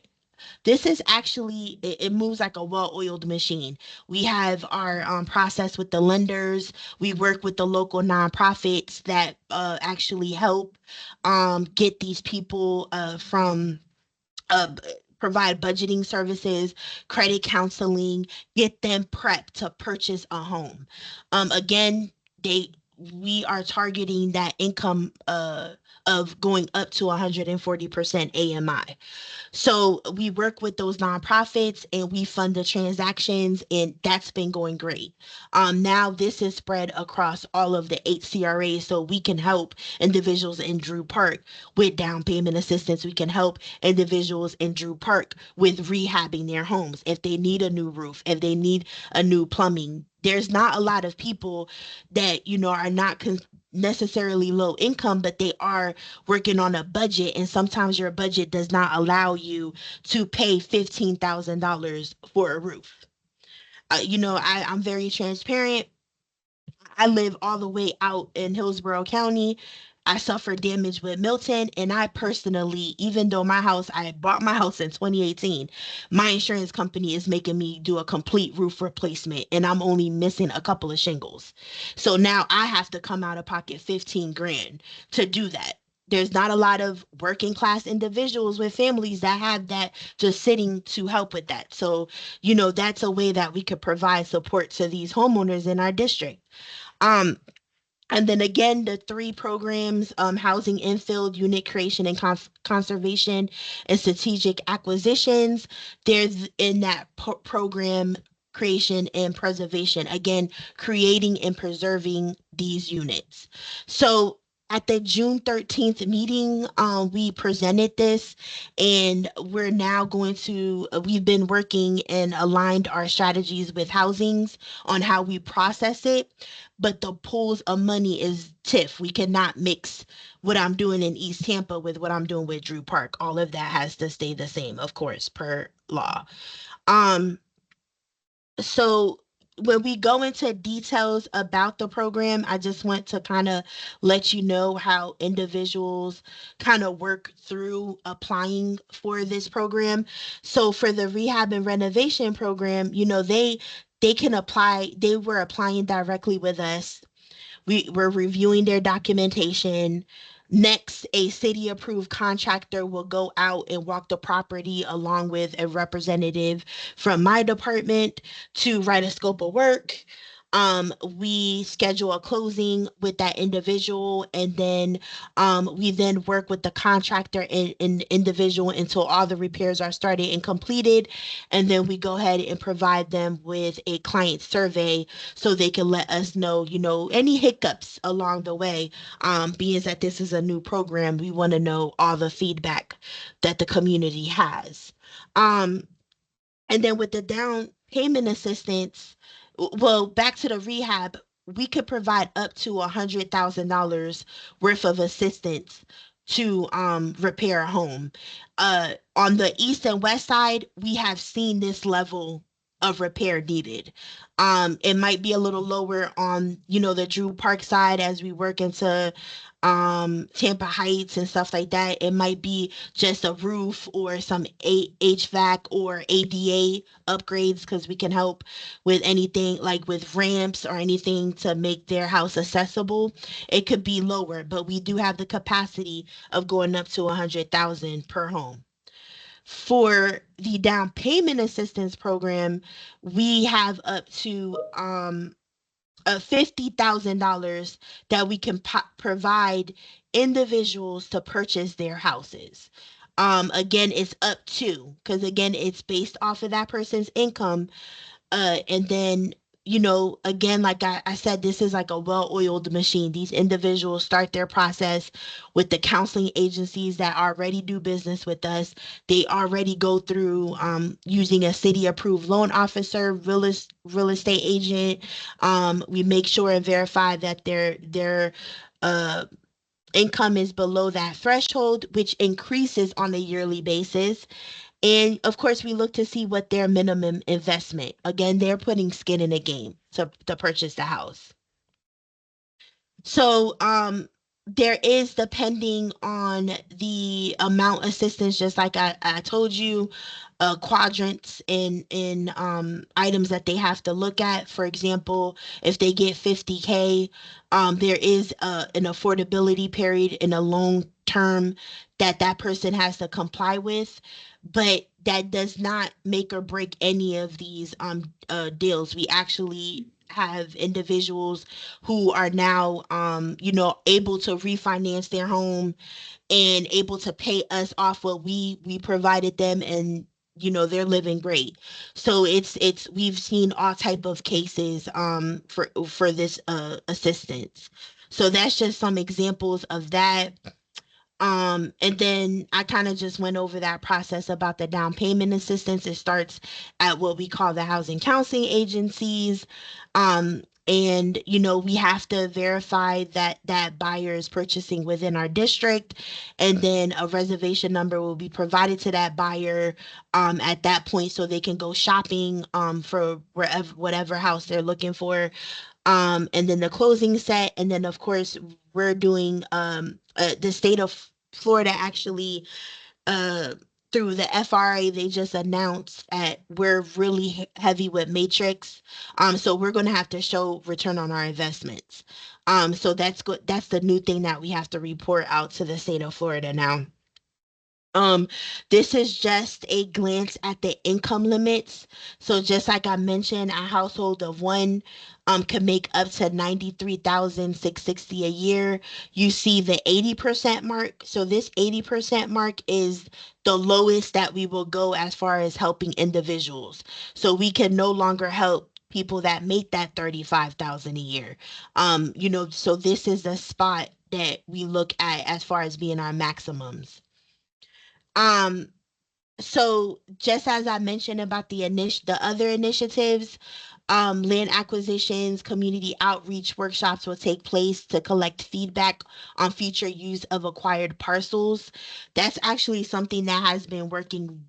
This is actually, it moves like a well-oiled machine. We have our process with the lenders. We work with the local nonprofits that actually help get these people from uh, provide budgeting services, credit counseling, get them prepped to purchase a home. Again, they we are targeting that income of going up to 140% AMI. So we work with those nonprofits and we fund the transactions, and that's been going great. Now this is spread across all of the 8 CRAs, so we can help individuals in Drew Park with down payment assistance. We can help individuals in Drew Park with rehabbing their homes if they need a new roof, if they need a new plumbing. There's not a lot of people that, you know, are not necessarily low income, but they are working on a budget, and sometimes your budget does not allow you to pay $15,000 for a roof. You know, I'm very transparent. I live all the way out in Hillsborough County. I suffered damage with Milton, and I personally, even though I bought my house in 2018, my insurance company is making me do a complete roof replacement, and I'm only missing a couple of shingles. So now I have to come out of pocket 15 grand to do that. There's not a lot of working class individuals with families that have that just sitting to help with that. So, that's a way that we could provide support to these homeowners in our district. Um, and then again, the three programs, housing infill, unit creation and conservation, and strategic acquisitions. There's in that program creation and preservation, again, creating and preserving these units. So at the June 13th meeting, we presented this, and we've been working and aligned our strategies with housings on how we process it, but the pools of money is TIF. We cannot mix what I'm doing in East Tampa with what I'm doing with Drew Park. All of that has to stay the same, of course, per law. Um, so when we go into details about the program, I just want to kind of let you know how individuals kind of work through applying for this program. So for the rehab and renovation program, they can apply. They were applying directly with us. We were reviewing their documentation. Next, a city approved contractor will go out and walk the property along with a representative from my department to write a scope of work. We schedule a closing with that individual, and then we then work with the contractor and individual until all the repairs are started and completed. And then we go ahead and provide them with a client survey so they can let us know, any hiccups along the way. Being that this is a new program, we want to know all the feedback that the community has. Um, and then with the down payment assistance, well, back to the rehab, we could provide up to $100,000 worth of assistance to repair a home. On the east and west side, we have seen this level of repair needed. It might be a little lower on, the Drew Park side as we work into Tampa Heights and stuff like that. It might be just a roof or some HVAC or ADA upgrades, because we can help with anything like with ramps or anything to make their house accessible. It could be lower, but we do have the capacity of going up to 100,000 per home. For the down payment assistance program, we have up to $50,000 that we can provide individuals to purchase their houses. Again, it's up to, because again, it's based off of that person's income. And then, again, like I said, this is like a well-oiled machine. These individuals start their process with the counseling agencies that already do business with us. They already go through using a city-approved loan officer, real estate agent. We make sure and verify that their income is below that threshold, which increases on a yearly basis. And of course, we look to see what their minimum investment. Again, they're putting skin in the game to purchase the house. So there is, depending on the amount assistance, just like I told you, quadrants in items that they have to look at. For example, if they get 50K, there is an affordability period in a long term that person has to comply with, but that does not make or break any of these deals. We actually have individuals who are now able to refinance their home and able to pay us off what we provided them, and they're living great. So we've seen all type of cases for this assistance. So that's just some examples of that. And then I kind of just went over that process about the down payment assistance. It starts at what we call the housing counseling agencies. And we have to verify that buyer is purchasing within our district, and then a reservation number will be provided to that buyer at that point, so they can go shopping for whatever house they're looking for. And then the closing set, and then of course we're doing the state of Florida actually uh through the FRA they just announced that we're really heavy with matrix. So we're going to have to show return on our investments. So that's good. That's the new thing that we have to report out to the state of Florida now. Um, this is just a glance at the income limits. So just like I mentioned, a household of one can make up to 93,660 a year. You see the 80% mark. So this 80% mark is the lowest that we will go as far as helping individuals. So we can no longer help people that make that 35,000 a year. So this is the spot that we look at as far as being our maximums. Um, so just as I mentioned about the other initiatives, land acquisitions, community outreach workshops will take place to collect feedback on future use of acquired parcels. That's actually something that has been working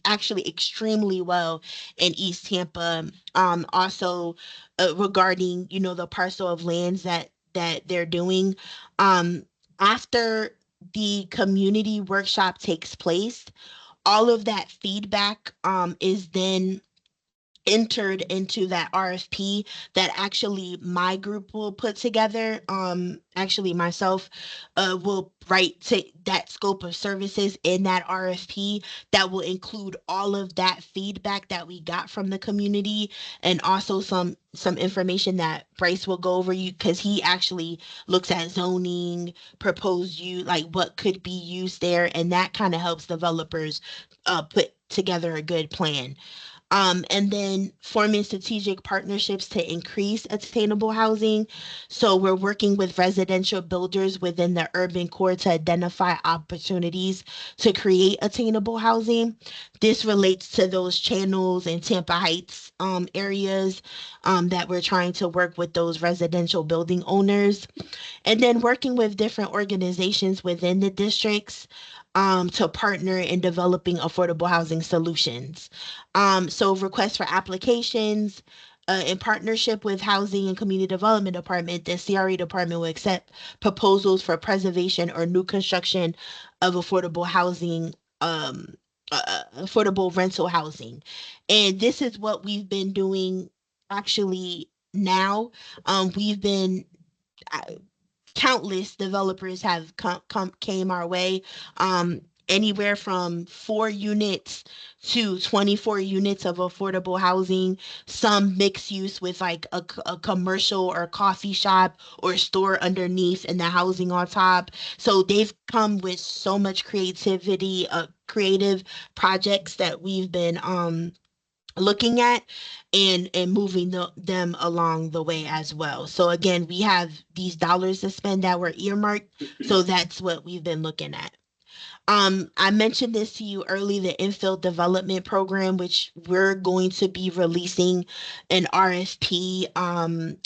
actually extremely well in East Tampa. Also, regarding the parcel of lands that they're doing. Um, After the community workshop takes place, all of that feedback is then entered into that RFP that actually my group will put together. Actually myself will write to that scope of services in that RFP that will include all of that feedback that we got from the community, and also some information that Bryce will go over you because he actually looks at zoning, proposed you like what could be used there, and that kind of helps developers put together a good plan. And then forming strategic partnerships to increase attainable housing. So we're working with residential builders within the urban core to identify opportunities to create attainable housing. This relates to those channels and Tampa Heights areas that we're trying to work with those residential building owners, and then working with different organizations within the districts to partner in developing affordable housing solutions. So requests for applications. In partnership with Housing and Community Development Department, the CRE department will accept proposals for preservation or new construction of affordable rental housing. And this is what we've been doing actually now. We've been countless developers have came our way, anywhere from 4 units to 24 units of affordable housing, some mixed use with like a commercial or coffee shop or store underneath and the housing on top. So they've come with so much creativity, creative projects that we've been looking at and moving them along the way as well. So again, we have these dollars to spend that were earmarked. So that's what we've been looking at. I mentioned this to you early, the infill development program, which we're going to be releasing an RFP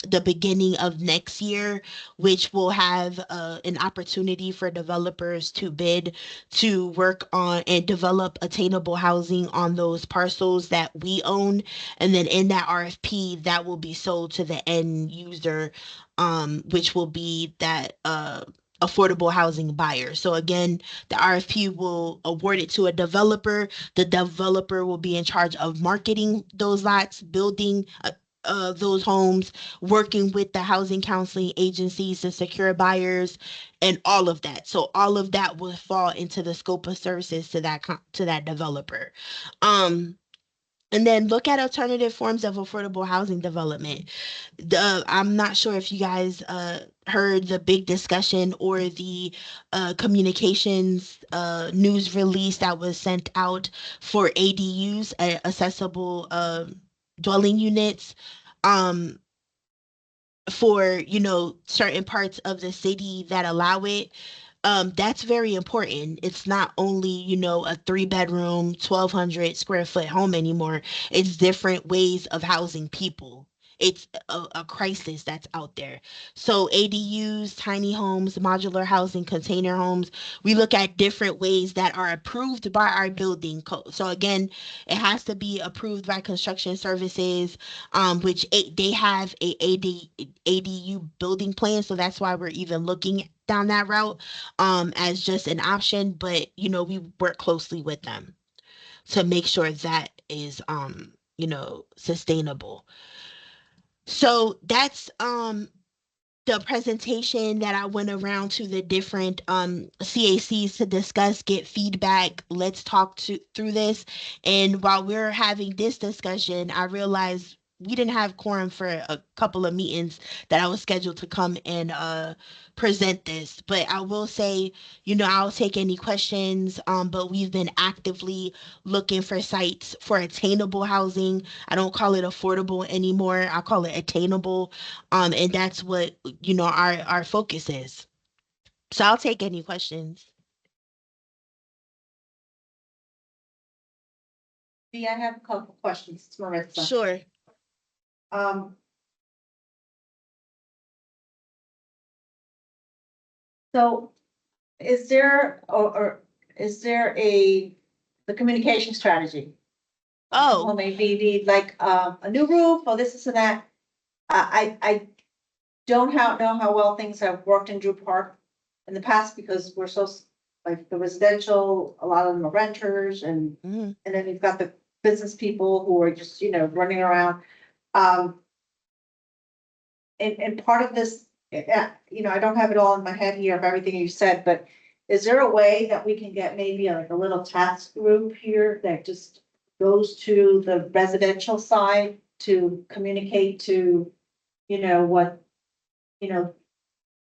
the beginning of next year, which will have an opportunity for developers to bid to work on and develop attainable housing on those parcels that we own. And then in that RFP, that will be sold to the end user, which will be that affordable housing buyer. So again, the RFP will award it to a developer. The developer will be in charge of marketing those lots, building those homes, working with the housing counseling agencies to secure buyers, and all of that. So all of that will fall into the scope of services to that developer. And then look at alternative forms of affordable housing development. I'm not sure if you guys heard the big discussion or the communications news release that was sent out for ADUs, accessible dwelling units. Um, for certain parts of the city that allow it. That's very important. It's not only a 3 bedroom 1,200 square foot home anymore. It's different ways of housing people it's a crisis that's out there. So ADUs, tiny homes, modular housing, container homes, we look at different ways that are approved by our building code. So again, it has to be approved by construction services, which they have ADU building plan. So that's why we're even looking down that route as just an option. But we work closely with them to make sure that is sustainable. So that's the presentation that I went around to the different CACs to discuss, get feedback. Let's talk through this. And while we're having this discussion, I realized we didn't have quorum for a couple of meetings that I was scheduled to come and present this. But I will say, I'll take any questions. But we've been actively looking for sites for attainable housing. I don't call it affordable anymore. I call it attainable. And that's what our focus is. So I'll take any questions. I have a couple questions. It's Maritza. Sure. Um. So is there, or is there the communication strategy? Well, Oh, maybe need like, a new roof or this and that. I don't know how well things have worked in Drew Park in the past because we're so, like, the residential, a lot of them are renters and mhm. and then you've got the business people who are just, running around. Um. And part of this, I don't have it all in my head here of everything you said, but is there a way that we can get maybe like a little task group here that just goes to the residential side to communicate to, what, you know,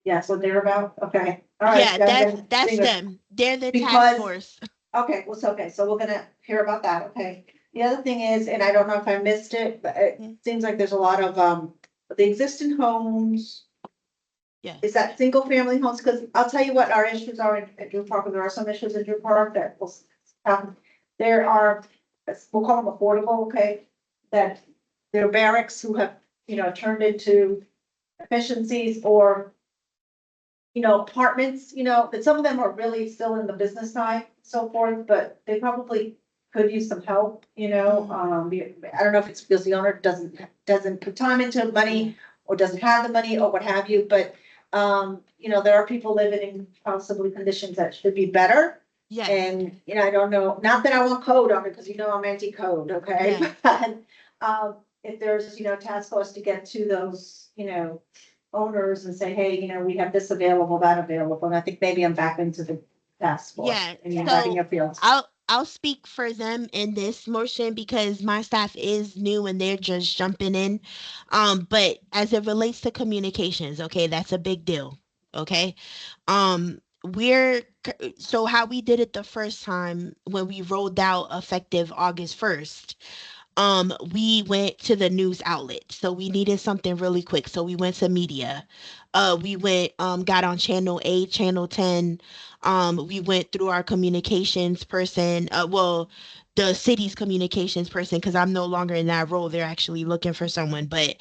yes, what they're about? Okay, all right. Yeah, that's them. They're the task Because, force. okay, well, so we're gonna hear about that, okay? The other thing is, and I don't know if I missed it, but it Mhm. seems like there's a lot of, the existing homes. Yeah. Is that single family homes? Because I'll tell you what our issues are in Drew Park, and there are some issues in Drew Park that will, there are, we'll call them affordable, okay? That there are barracks who have, turned into efficiencies or, apartments, that some of them are really still in the business side, so forth, but they probably could use some help, I don't know if it's because the owner doesn't put time into money or doesn't have the money or what have you, but there are people living in possibly conditions that should be better. Yes. And, I don't know, not that I want code on it, because I'm anti-code, okay? Yeah. But, if there's, task force to get to those, owners and say, hey, we have this available, that available, and I think maybe I'm back into the task force. Yeah. And you're having So your fields. I'll speak for them in this motion because my staff is new and they're just jumping in. But as it relates to communications, okay, that's a big deal. Okay. So how we did it the first time when we rolled out effective August 1st, we went to the news outlet. So we needed something really quick. So we went to media. We went, got on channel 8, channel 10. We went through our communications person, the city's communications person, because I'm no longer in that role. They're actually looking for someone. But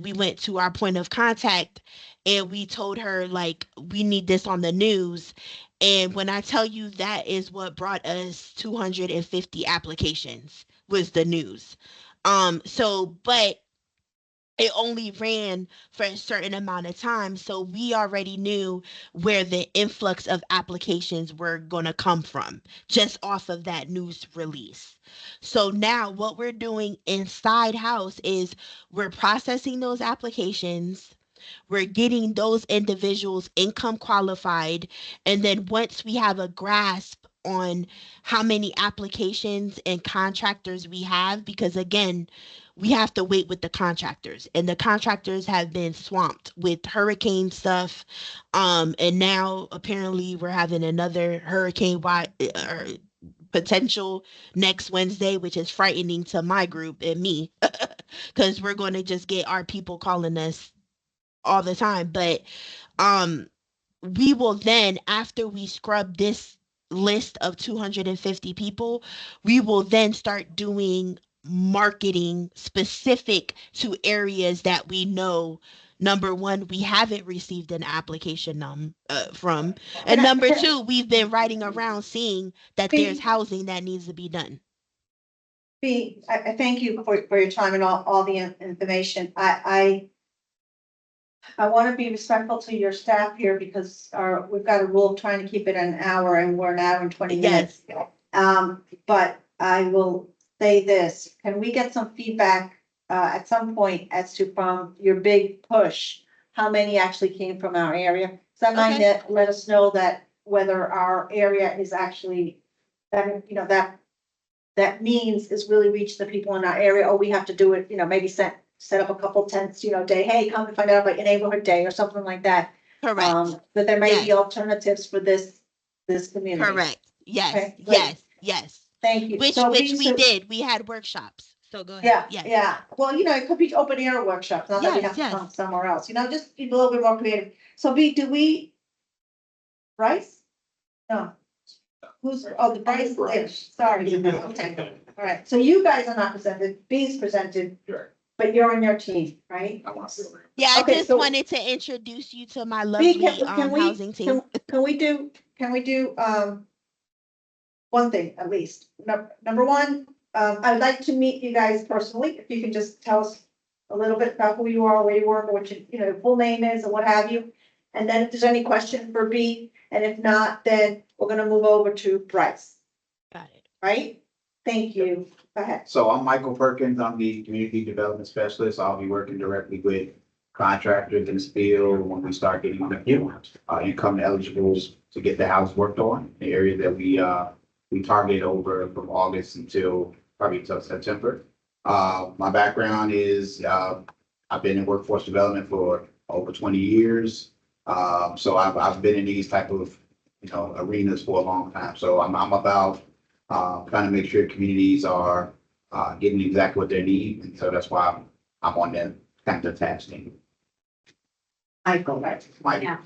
we went to our point of contact and we told her like we need this on the news. And when I tell you that is what brought us 250 applications was the news. But it only ran for a certain amount of time. So we already knew where the influx of applications were going to come from just off of that news release. So now what we're doing inside house is we're processing those applications, we're getting those individuals income qualified. And then once we have a grasp on how many applications and contractors we have, because again, we have to wait with the contractors and the contractors have been swamped with hurricane stuff. And now apparently we're having another hurricane potential next Wednesday, which is frightening to my group and me because we're going to just get our people calling us all the time. But um we will then, after we scrub this list of 250 people, we will then start doing marketing specific to areas that we know, number one, we haven't received an application from, and number two, we've been riding around seeing that there's housing that needs to be done. I thank you for your time and all the information. I want to be respectful to your staff here because we've got a rule of trying to keep it an hour and we're an hour and 20 minutes. But I will say this, can we get some feedback at some point as to from your big push, how many actually came from our area? So that might let us know that whether our area is actually, that, you know, that means is really reach the people in our area, or we have to do it, you know, maybe set up a couple tents, you know, day, hey, come and find out about your neighborhood day or something like that. Correct. But there may be alternatives for this community. Correct. Yes. Okay, yes. Thank you. Which we did. We had workshops. So go ahead. Yeah. Well, you know, it could be open air workshops, not that we have to come somewhere else, you know, just be a little bit more creative. So Bryce? No. The Bryce is, sorry. Okay, all right. So you guys are not presented, B's presented. Sure. But you're on your team, right? Yeah, I Okay, just so- wanted to introduce you to my lovely housing team. Can we do one thing at least? Number one, I'd like to meet you guys personally. If you can just tell us a little bit about who you are, where you work, or what your full name is, and what have you. And then if there's any question for B, and if not, then we're gonna move over to Bryce. Got it. Right? Thank you. Go ahead. So I'm Michael Perkins. I'm the community development specialist. I'll be working directly with contractors in this field when we start getting income eligibles to get the house worked on, the area that we targeted over from August until September. My background is I've been in workforce development for over 20 years. So I've been in these type of arenas for a long time. So I'm about trying to make sure communities are getting exactly what they need. And so that's why I'm on that kind of task team. Michael, right? Yeah.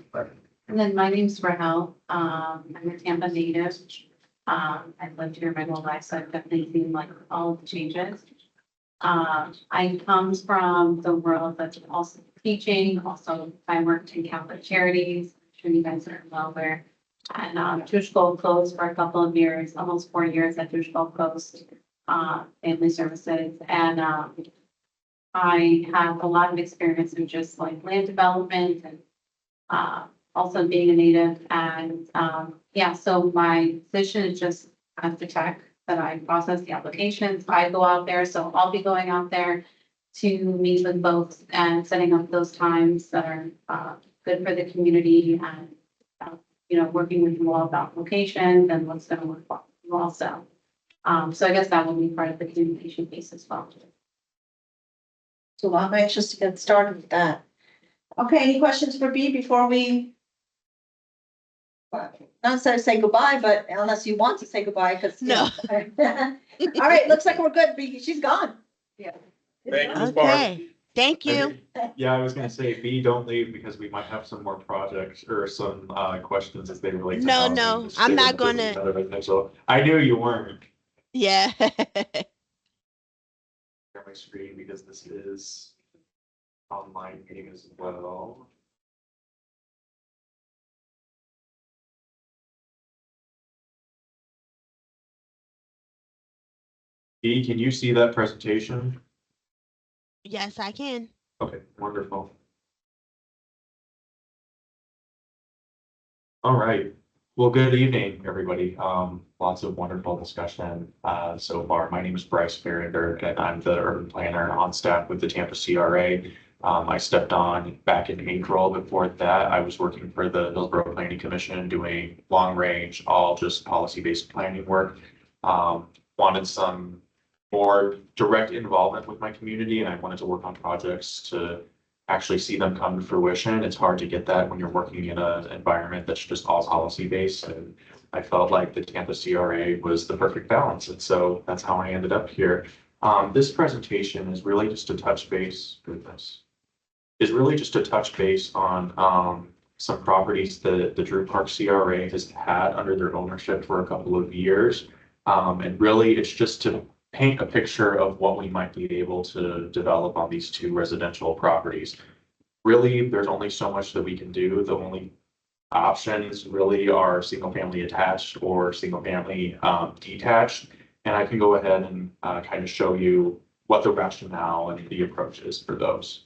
And then my name's Rahel. I'm a Tampa native. I've lived here my whole life, so I've definitely seen like all of the changes. I come from the world that's also teaching. Also, I worked in Catholic charities. I'm sure you guys are well aware. And Jewish Gold Coast for a couple of years, almost 4 years at Jewish Gold Coast, family services. And I have a lot of experience in just like land development and also being a native. And so my position is just as the tech that I process the applications. I go out there, so I'll be going out there to meet with folks and setting up those times that are good for the community and working with you all about locations and what's going to work for you also. So I guess that will be part of the communication piece as well. So I'm anxious to get started with that. Okay, any questions for B before we? Not necessarily say goodbye, but unless you want to say goodbye, because. No. All right, looks like we're good. B, she's gone. Yeah. Thank you, Ms. Barr. Okay. Thank you. Yeah, I was gonna say, B, don't leave because we might have some more projects or some questions as they relate to. No, housing. no, Just I'm stay not with gonna- us. So I knew you weren't. Yeah. Share my screen because this is online meeting as well. B, can you see that presentation? Yes, I can. Okay, wonderful. All right. Well, good evening, everybody. Lots of wonderful discussion so far. My name is Bryce Farrinder, and I'm the urban planner on staff with the Tampa CRA. I stepped on back in April. Before that, I was working for the Hillsborough Planning Commission doing long range, all just policy-based planning work. Wanted some more direct involvement with my community, and I wanted to work on projects to actually see them come to fruition. It's hard to get that when you're working in an environment that's just all policy based. And I felt like the Tampa CRA was the perfect balance. And so that's how I ended up here. This presentation is really just to touch base with this. Is really just to touch base on some properties that the Drew Park CRA has had under their ownership for a couple of years. And really it's just to paint a picture of what we might be able to develop on these two residential properties. Really, there's only so much that we can do. The only options really are single family attached or single family detached. And I can go ahead and kind of show you what the rationale and the approach is for those.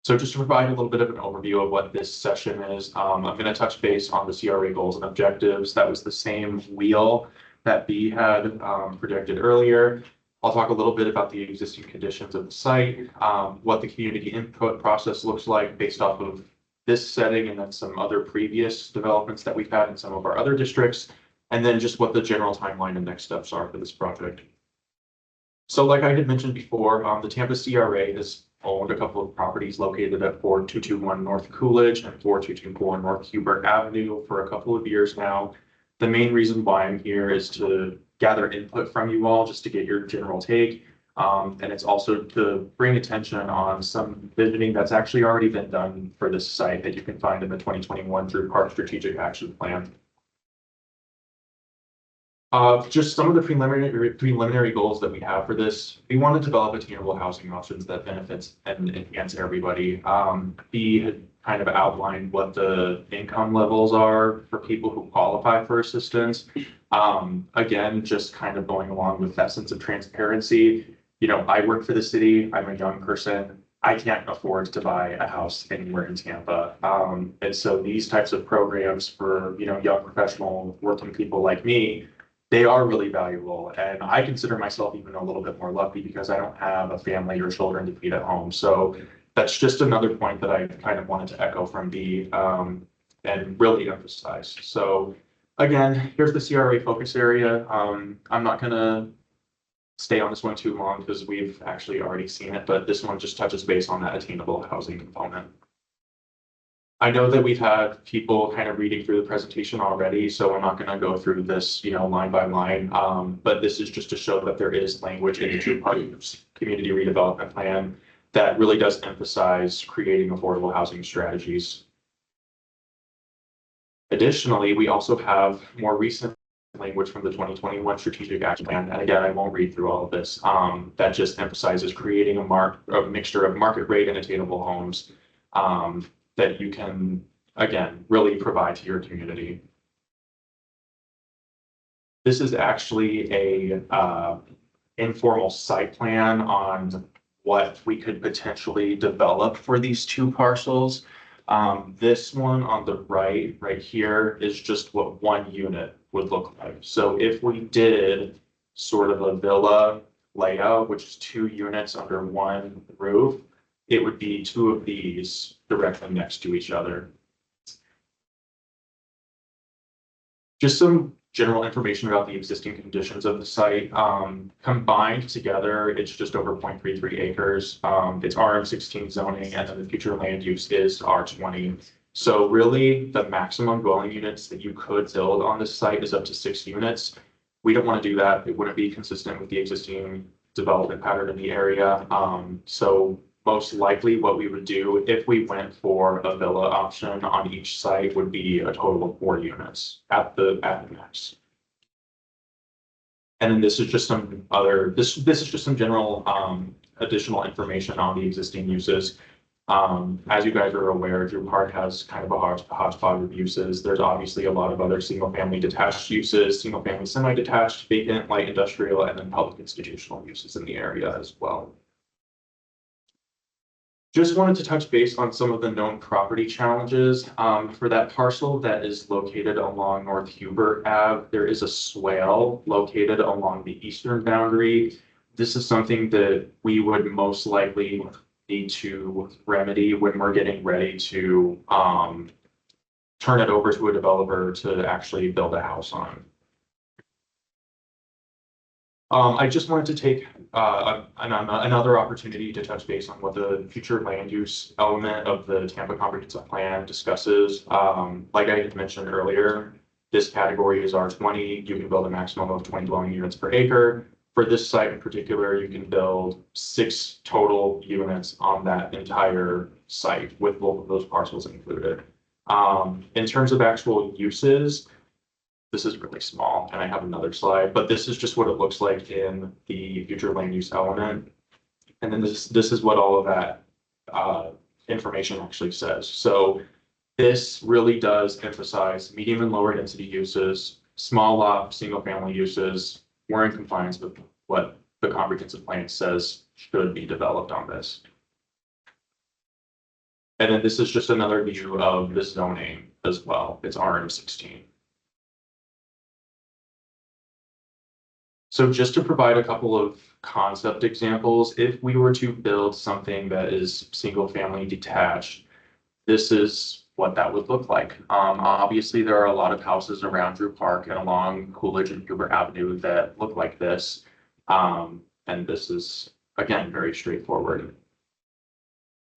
So just to provide a little bit of an overview of what this session is, I'm going to touch base on the CRA goals and objectives. That was the same wheel that B had projected earlier. I'll talk a little bit about the existing conditions of the site, what the community input process looks like based off of this setting and then some other previous developments that we've had in some of our other districts, and then just what the general timeline and next steps are for this project. So like I had mentioned before, the Tampa CRA has owned a couple of properties located at 4221 North Coolidge and 4224 North Hubert Avenue for a couple of years now. The main reason why I'm here is to gather input from you all, just to get your general take. And it's also to bring attention on some visioning that's actually already been done for this site that you can find in the 2021 Drew Park Strategic Action Plan. Just some of the preliminary goals that we have for this. We want to develop attainable housing options that benefits and enhance everybody. B had kind of outlined what the income levels are for people who qualify for assistance. Again, just kind of going along with that sense of transparency. You know, I work for the city. I'm a young person. I can't afford to buy a house anywhere in Tampa. And so these types of programs for, you know, young professional working people like me, they are really valuable. And I consider myself even a little bit more lucky because I don't have a family or children to feed at home. So that's just another point that I kind of wanted to echo from B and really emphasize. So again, here's the CRA focus area. I'm not gonna stay on this one too long because we've actually already seen it, but this one just touches base on that attainable housing component. I know that we've had people kind of reading through the presentation already, so I'm not going to go through this, you know, line by line. But this is just to show that there is language in the Drew Park Community Redevelopment Plan that really does emphasize creating affordable housing strategies. Additionally, we also have more recent language from the 2021 Strategic Action Plan. And again, I won't read through all of this. That just emphasizes creating a mixture of market rate and attainable homes. That you can, again, really provide to your community. This is actually a informal site plan on what we could potentially develop for these two parcels. This one on the right here, is just what one unit would look like. So if we did sort of a villa layout, which is 2 units under one roof, it would be 2 of these directly next to each other. Just some general information about the existing conditions of the site. Combined together, it's just over 0.33 acres. It's RM16 zoning, and then the future land use is R20. So really, the maximum dwelling units that you could build on this site is up to 6 units. We don't want to do that. It wouldn't be consistent with the existing development pattern in the area. So most likely what we would do if we went for a villa option on each site would be a total of 4 units at the max. And then this is just some other, this is just some general additional information on the existing uses. As you guys are aware, Drew Park has kind of a hodgepodge of uses. There's obviously a lot of other single family detached uses, single family semi-detached, vacant, light industrial, and then public institutional uses in the area as well. Just wanted to touch base on some of the known property challenges. For that parcel that is located along North Hubert Ave, there is a swale located along the eastern boundary. This is something that we would most likely need to remedy when we're getting ready to turn it over to a developer to actually build a house on. I just wanted to take another opportunity to touch base on what the future land use element of the Tampa Comprehensive Plan discusses. Like I had mentioned earlier, this category is R20. You can build a maximum of 20 dwelling units per acre. For this site in particular, you can build 6 total units on that entire site with both of those parcels included. In terms of actual uses, This is really small, and I have another slide, but this is just what it looks like in the future land use element. And then this is what all of that information actually says. So this really does emphasize medium and lower density uses, small lot, single family uses. We're in compliance with what the comprehensive plan says should be developed on this. And then this is just another view of the zoning as well. It's RM16. So just to provide a couple of concept examples, if we were to build something that is single family detached, this is what that would look like. Obviously, there are a lot of houses around Drew Park and along Coolidge and Huber Avenue that look like this. And this is, again, very straightforward.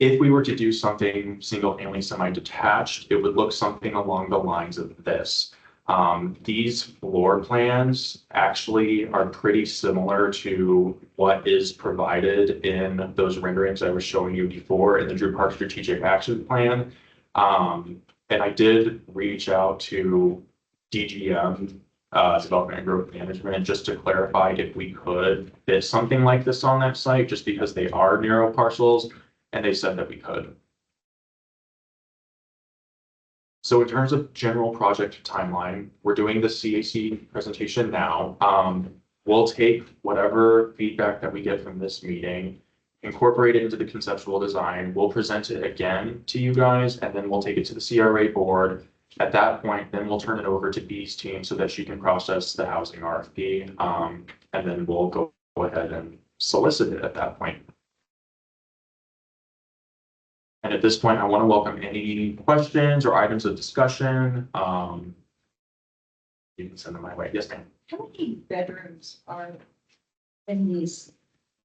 If we were to do something single family semi-detached, it would look something along the lines of this. These floor plans actually are pretty similar to what is provided in those renderings I was showing you before in the Drew Park Strategic Action Plan. And I did reach out to DGM, Development and Growth Management, just to clarify if we could fit something like this on that site, just because they are narrow parcels, and they said that we could. So in terms of general project timeline, we're doing the CAC presentation now. We'll take whatever feedback that we get from this meeting, incorporate it into the conceptual design. We'll present it again to you guys, and then we'll take it to the CRA board. At that point, then we'll turn it over to Bee's team so that she can process the housing RFP. And then we'll go ahead and solicit it at that point. And at this point, I want to welcome any questions or items of discussion. You can send them my way. Yes, ma'am. How many bedrooms are in these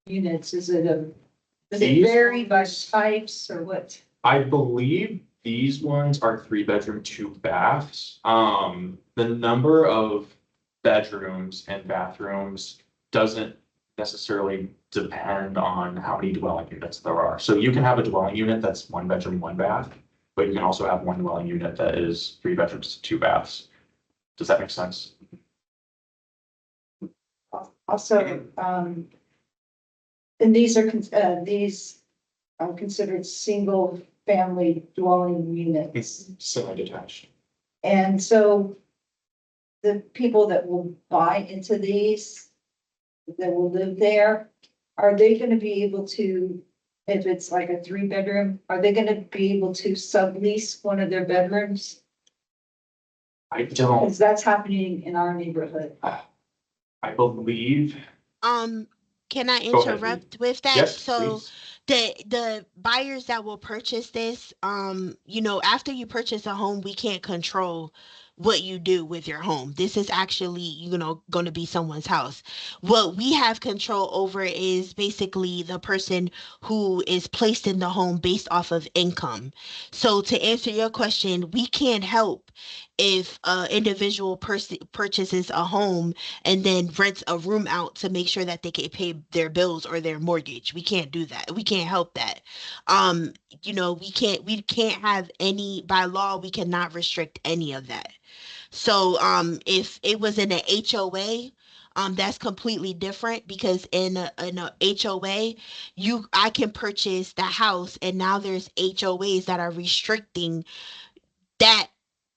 units? Is it does it These vary by ones? types or what? I believe these ones are 3-bedroom, 2 baths. The number of bedrooms and bathrooms doesn't necessarily depend on how many dwelling units there are. So you can have a dwelling unit that's 1 bedroom, 1 bath, but you can also have one dwelling unit that is 3 bedrooms, 2 baths. Does that make sense? Also, and these are considered single family dwelling units. Semi-detached. And so the people that will buy into these, that will live there, are they gonna be able to, if it's like a 3-bedroom, are they gonna be able to sublease one of their bedrooms? I don't, Because that's happening in our neighborhood. I believe, Can I Go ahead, interrupt with that? yes, So please. the buyers that will purchase this, after you purchase a home, we can't control what you do with your home. This is actually, going to be someone's house. What we have control over is basically the person who is placed in the home based off of income. So to answer your question, we can't help if an individual person purchases a home and then rents a room out to make sure that they can pay their bills or their mortgage. We can't do that. We can't help that. We can't have any, by law, we cannot restrict any of that. So if it was in an HOA, that's completely different because in a HOA, I can purchase the house, and now there's HOAs that are restricting that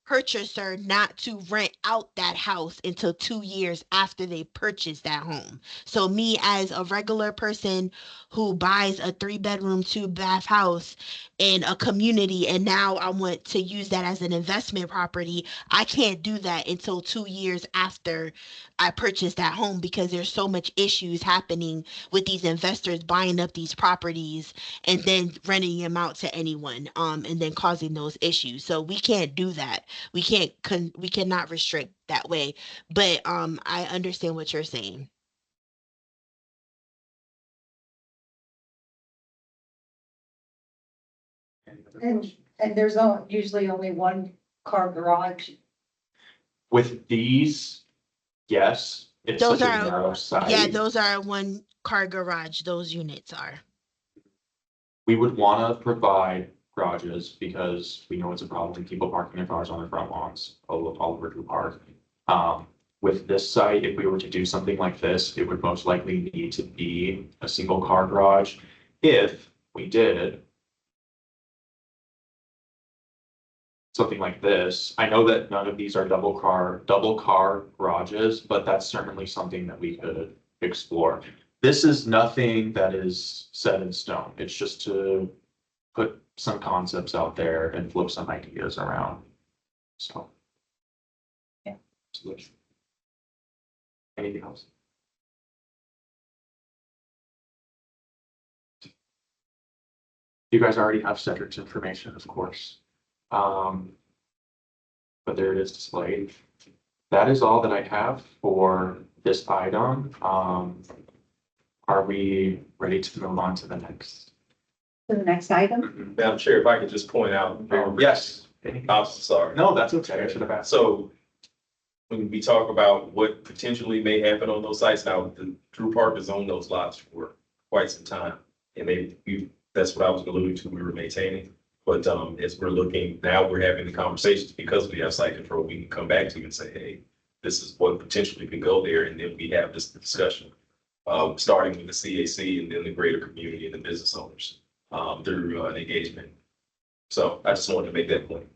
purchaser not to rent out that house until 2 years after they purchase that home. So me as a regular person who buys a 3-bedroom, 2-bath house in a community, and now I want to use that as an investment property, I can't do that until 2 years after I purchase that home because there's so much issues happening with these investors buying up these properties and then renting them out to anyone, and then causing those issues. So we can't do that. We cannot restrict that way. But I understand what you're saying. And there's usually only one car garage. With these, yes, it's Those such a are, narrow site. yeah, those are 1-car garage, those units are. We would want to provide garages because we know it's a problem, people parking their cars on their front lawns all over Drew Park. With this site, if we were to do something like this, it would most likely need to be a single car garage. If we did something like this, I know that none of these are double car garages, but that's certainly something that we could explore. This is nothing that is set in stone. It's just to put some concepts out there and flip some ideas around. So. Yeah. Absolutely. Anything else? You guys already have Cedric's information, of course. But there it is displayed. That is all that I have for this item. Are we ready to move on to the next? To the next item. Madam Chair, if I could just point out. Yes. I'm sorry. No, that's okay. I should have asked. So when we talk about what potentially may happen on those sites, now the Drew Park has owned those lots for quite some time. And that's what I was alluding to, we were maintaining. But as we're looking, now we're having the conversations because we have site control, we can come back to you and say, hey, this is what potentially could go there. And then we have this discussion, starting with the CAC and then the greater community and the business owners through an engagement. So I just wanted to make that point.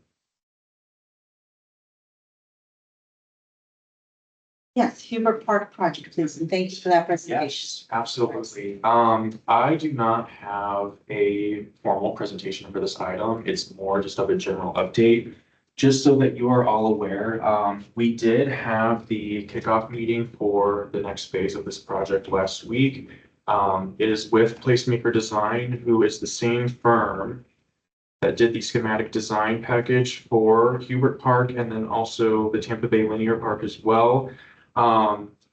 Yes, Hubert Park project, please, and thank you for that presentation. Yes, absolutely. I do not have a formal presentation for this item. It's more just of a general update. Just so that you are all aware, we did have the kickoff meeting for the next phase of this project last week. It is with Placemaker Design, who is the same firm that did the schematic design package for Hubert Park and then also the Tampa Bay Linear Park as well.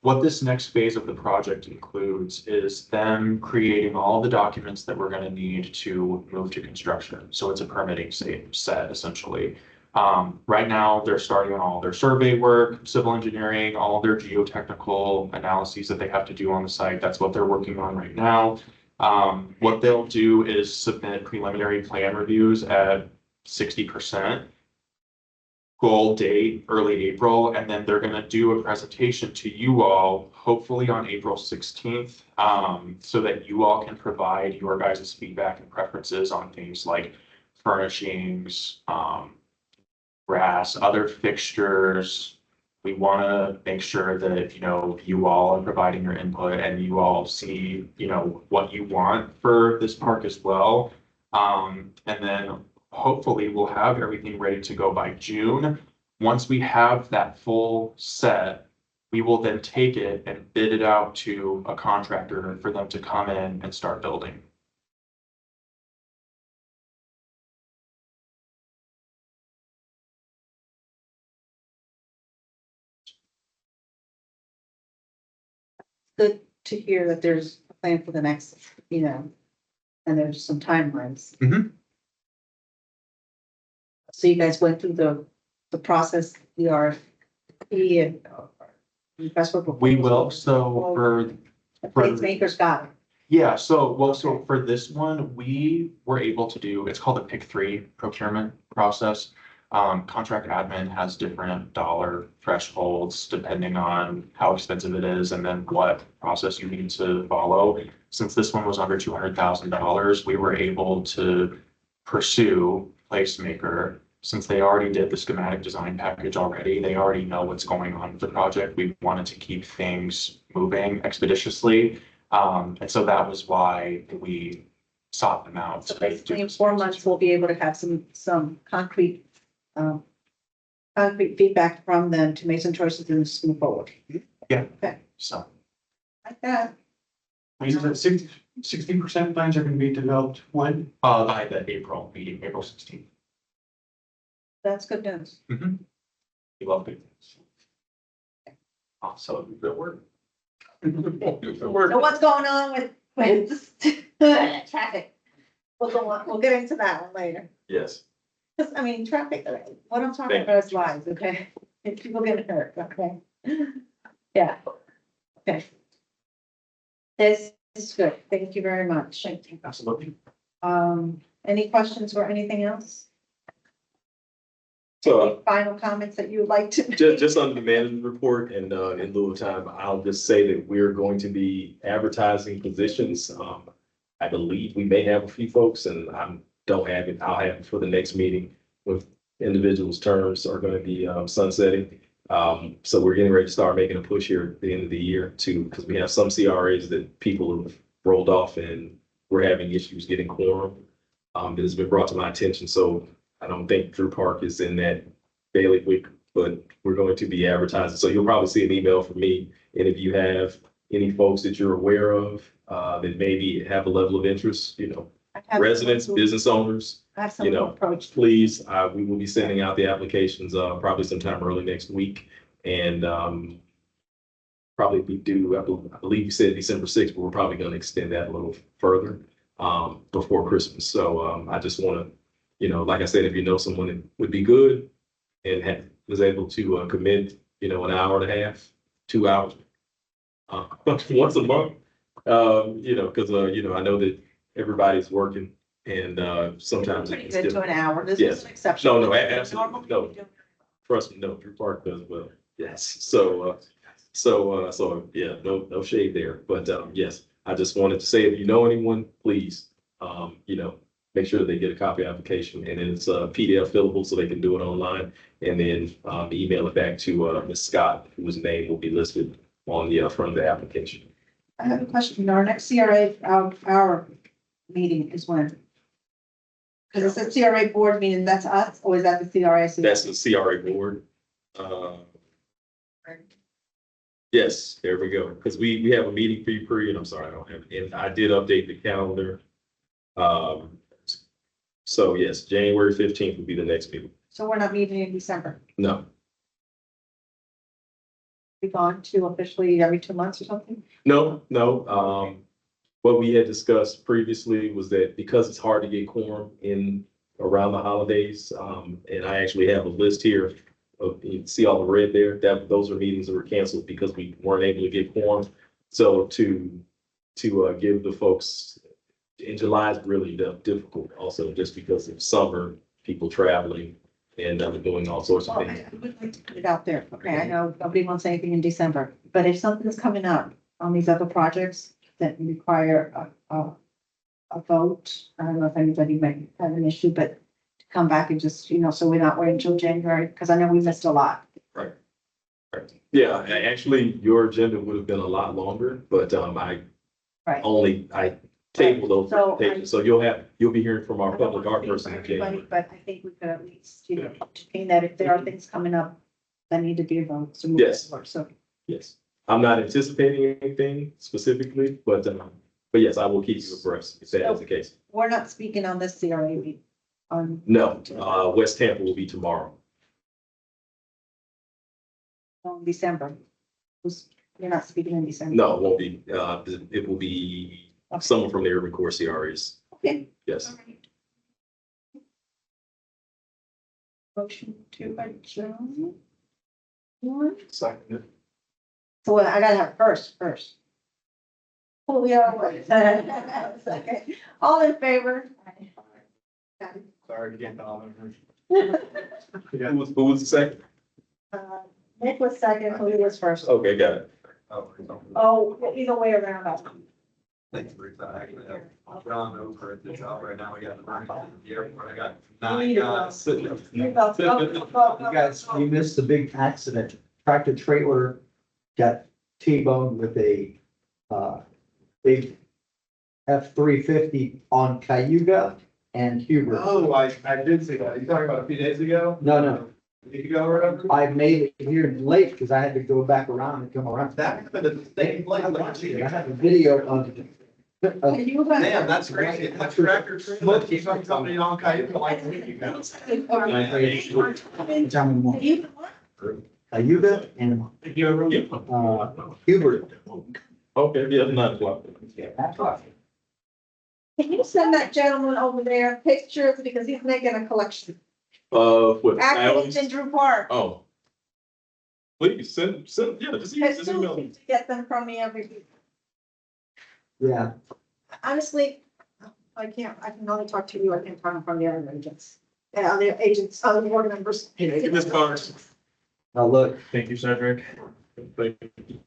What this next phase of the project includes is them creating all the documents that we're going to need to move to construction. So it's a permitting set essentially. Right now they're starting on all their survey work, civil engineering, all their geotechnical analyses that they have to do on the site. That's what they're working on right now. What they'll do is submit preliminary plan reviews at 60%. Goal date, early April, and then they're gonna do a presentation to you all, hopefully on April 16th, so that you all can provide your guys' feedback and preferences on things like furnishings, brass, other fixtures. We wanna make sure that, you all are providing your input and you all see, what you want for this park as well. And then hopefully we'll have everything ready to go by June. Once we have that full set, we will then take it and bid it out to a contractor for them to come in and start building. Good to hear that there's a plan for the next, and there's some timelines. Mhm. So you guys went through the process, the RFP and request for proposal. We will, so for The Placemakers got it. Yeah, so for this one, we were able to do, it's called a pick three procurement process. Contract admin has different dollar thresholds depending on how expensive it is and then what process you need to follow. Since this one was under $200,000, we were able to pursue Placemaker. Since they already did the schematic design package already, they already know what's going on with the project. We wanted to keep things moving expeditiously. And so that was why we sought them out. So basically in 4 months, we'll be able to have some concrete feedback from them to make some choices and just move forward. Yeah. Okay. So. Like that. You said 60% plans are gonna be developed when? By the April meeting, April 16th. That's good news. We love it. Also, good work. So what's going on with traffic? We'll get into that one later. Yes. Because, traffic, what I'm talking about is lives, okay? If people get hurt, okay? Yeah. Okay. This is good. Thank you very much. Absolutely. Any questions or anything else? So Any final comments that you would like to make? just under the management report and, in lieu of time, I'll just say that we're going to be advertising positions. I believe we may have a few folks and don't have it. I'll have it for the next meeting with individuals' terms are going to be, sunsetting. So we're getting ready to start making a push here at the end of the year too, because we have some CRAs that people have rolled off and we're having issues getting quorum. That has been brought to my attention. So I don't think Drew Park is in that bailiwick, but we're going to be advertising. So you'll probably see an email from me. And if you have any folks that you're aware of, that maybe have a level of interest, I have residents, someone who- business owners, I have someone who approached. please, we will be sending out the applications, probably sometime early next week. And, probably be due, I believe you said December 6th, but we're probably going to extend that a little further, before Christmas. So, I just want to, like I said, if you know someone that would be good and was able to, commit, an hour and a half, 2 hours, once a month, because, I know that everybody's working and, sometimes. Pretty it's good to difficult. an hour. This Yes. is an exception. No, absolutely, no. Trust me, no, Drew Park does well. Yes, so, yeah, no shade there, but, yes, I just wanted to say, if you know anyone, please, make sure they get a copy of the application and it's PDF fillable so they can do it online. And then, email it back to, Ms. Scott, whose name will be listed on the front of the application. I have a question. Our next CRA, our meeting is when? Because it's a CRA board meeting, that's us, or is that the CRA? That's the CRA board. Yes, there we go. Because we have a meeting for you pre, and I'm sorry, I don't have it. And I did update the calendar. So yes, January 15th will be the next meeting. So we're not meeting in December. No, We've gone to officially every 2 months or something? no. What we had discussed previously was that because it's hard to get quorum in around the holidays, and I actually have a list here of, you see all the red there, those are meetings that were canceled because we weren't able to get quorum. So to give the folks in July is really difficult also just because of summer, people traveling and doing all sorts of Well, things. I would like to put it out there. Okay, I know nobody wants anything in December, but if something's coming up on these other projects that require a vote, I don't know if anybody might have an issue, but to come back and just, so we're not waiting until January, because I know we missed a lot. Right. Yeah, actually, your agenda would have been a lot longer, but I Right. tabled those So presentations. So you'll be hearing from I our don't public wanna art speak person for in everybody, January. but I think we could at least, entertain that if there are things coming up that need to be voted. So move Yes. forward. So Yes, I'm not anticipating anything specifically, but yes, I will keep you abreast if that is the case. we're not speaking on this CRA meeting on. No, West Tampa will be tomorrow. On December. You're not speaking in December. No, it won't be. It will be someone from the Urban Core CREs. Okay. Yes. Motion to adjourn. Second. So I gotta have first. Oh, yeah. Second. All in favor? Sorry, can't tell. Who was the second? Nick was second, who was first? Okay, got it. Oh, either way around. Thanks for that. I'm John over at the job right now. We got the airport. I got You need 9 to guys sitting up. You guys, we missed the big accident. Tractor trailer got T-boned with a, big F-350 on Cayuga and Huber. Oh, I did see that. You talking about a few days ago? No, A week ago or whatever? I made it here late because I had to go back around and come around. That happened at the same place last I year. have a video of. Damn, that's crazy. That tractor trailer keeps on coming on Cayuga like a week ago. Cayuga and, Hubert. Okay, yeah, 9:00. Can you send that gentleman over there pictures because he's making a collection? What? Accidents in Drew Park. Oh. Please send, yeah, just email me. To get them from me every week. Yeah, Honestly, I can only talk to you. I can't talk from the other agents. and other agents, other board members. Ms. Carter. Now, look, Thank you, Cedric. Thank you.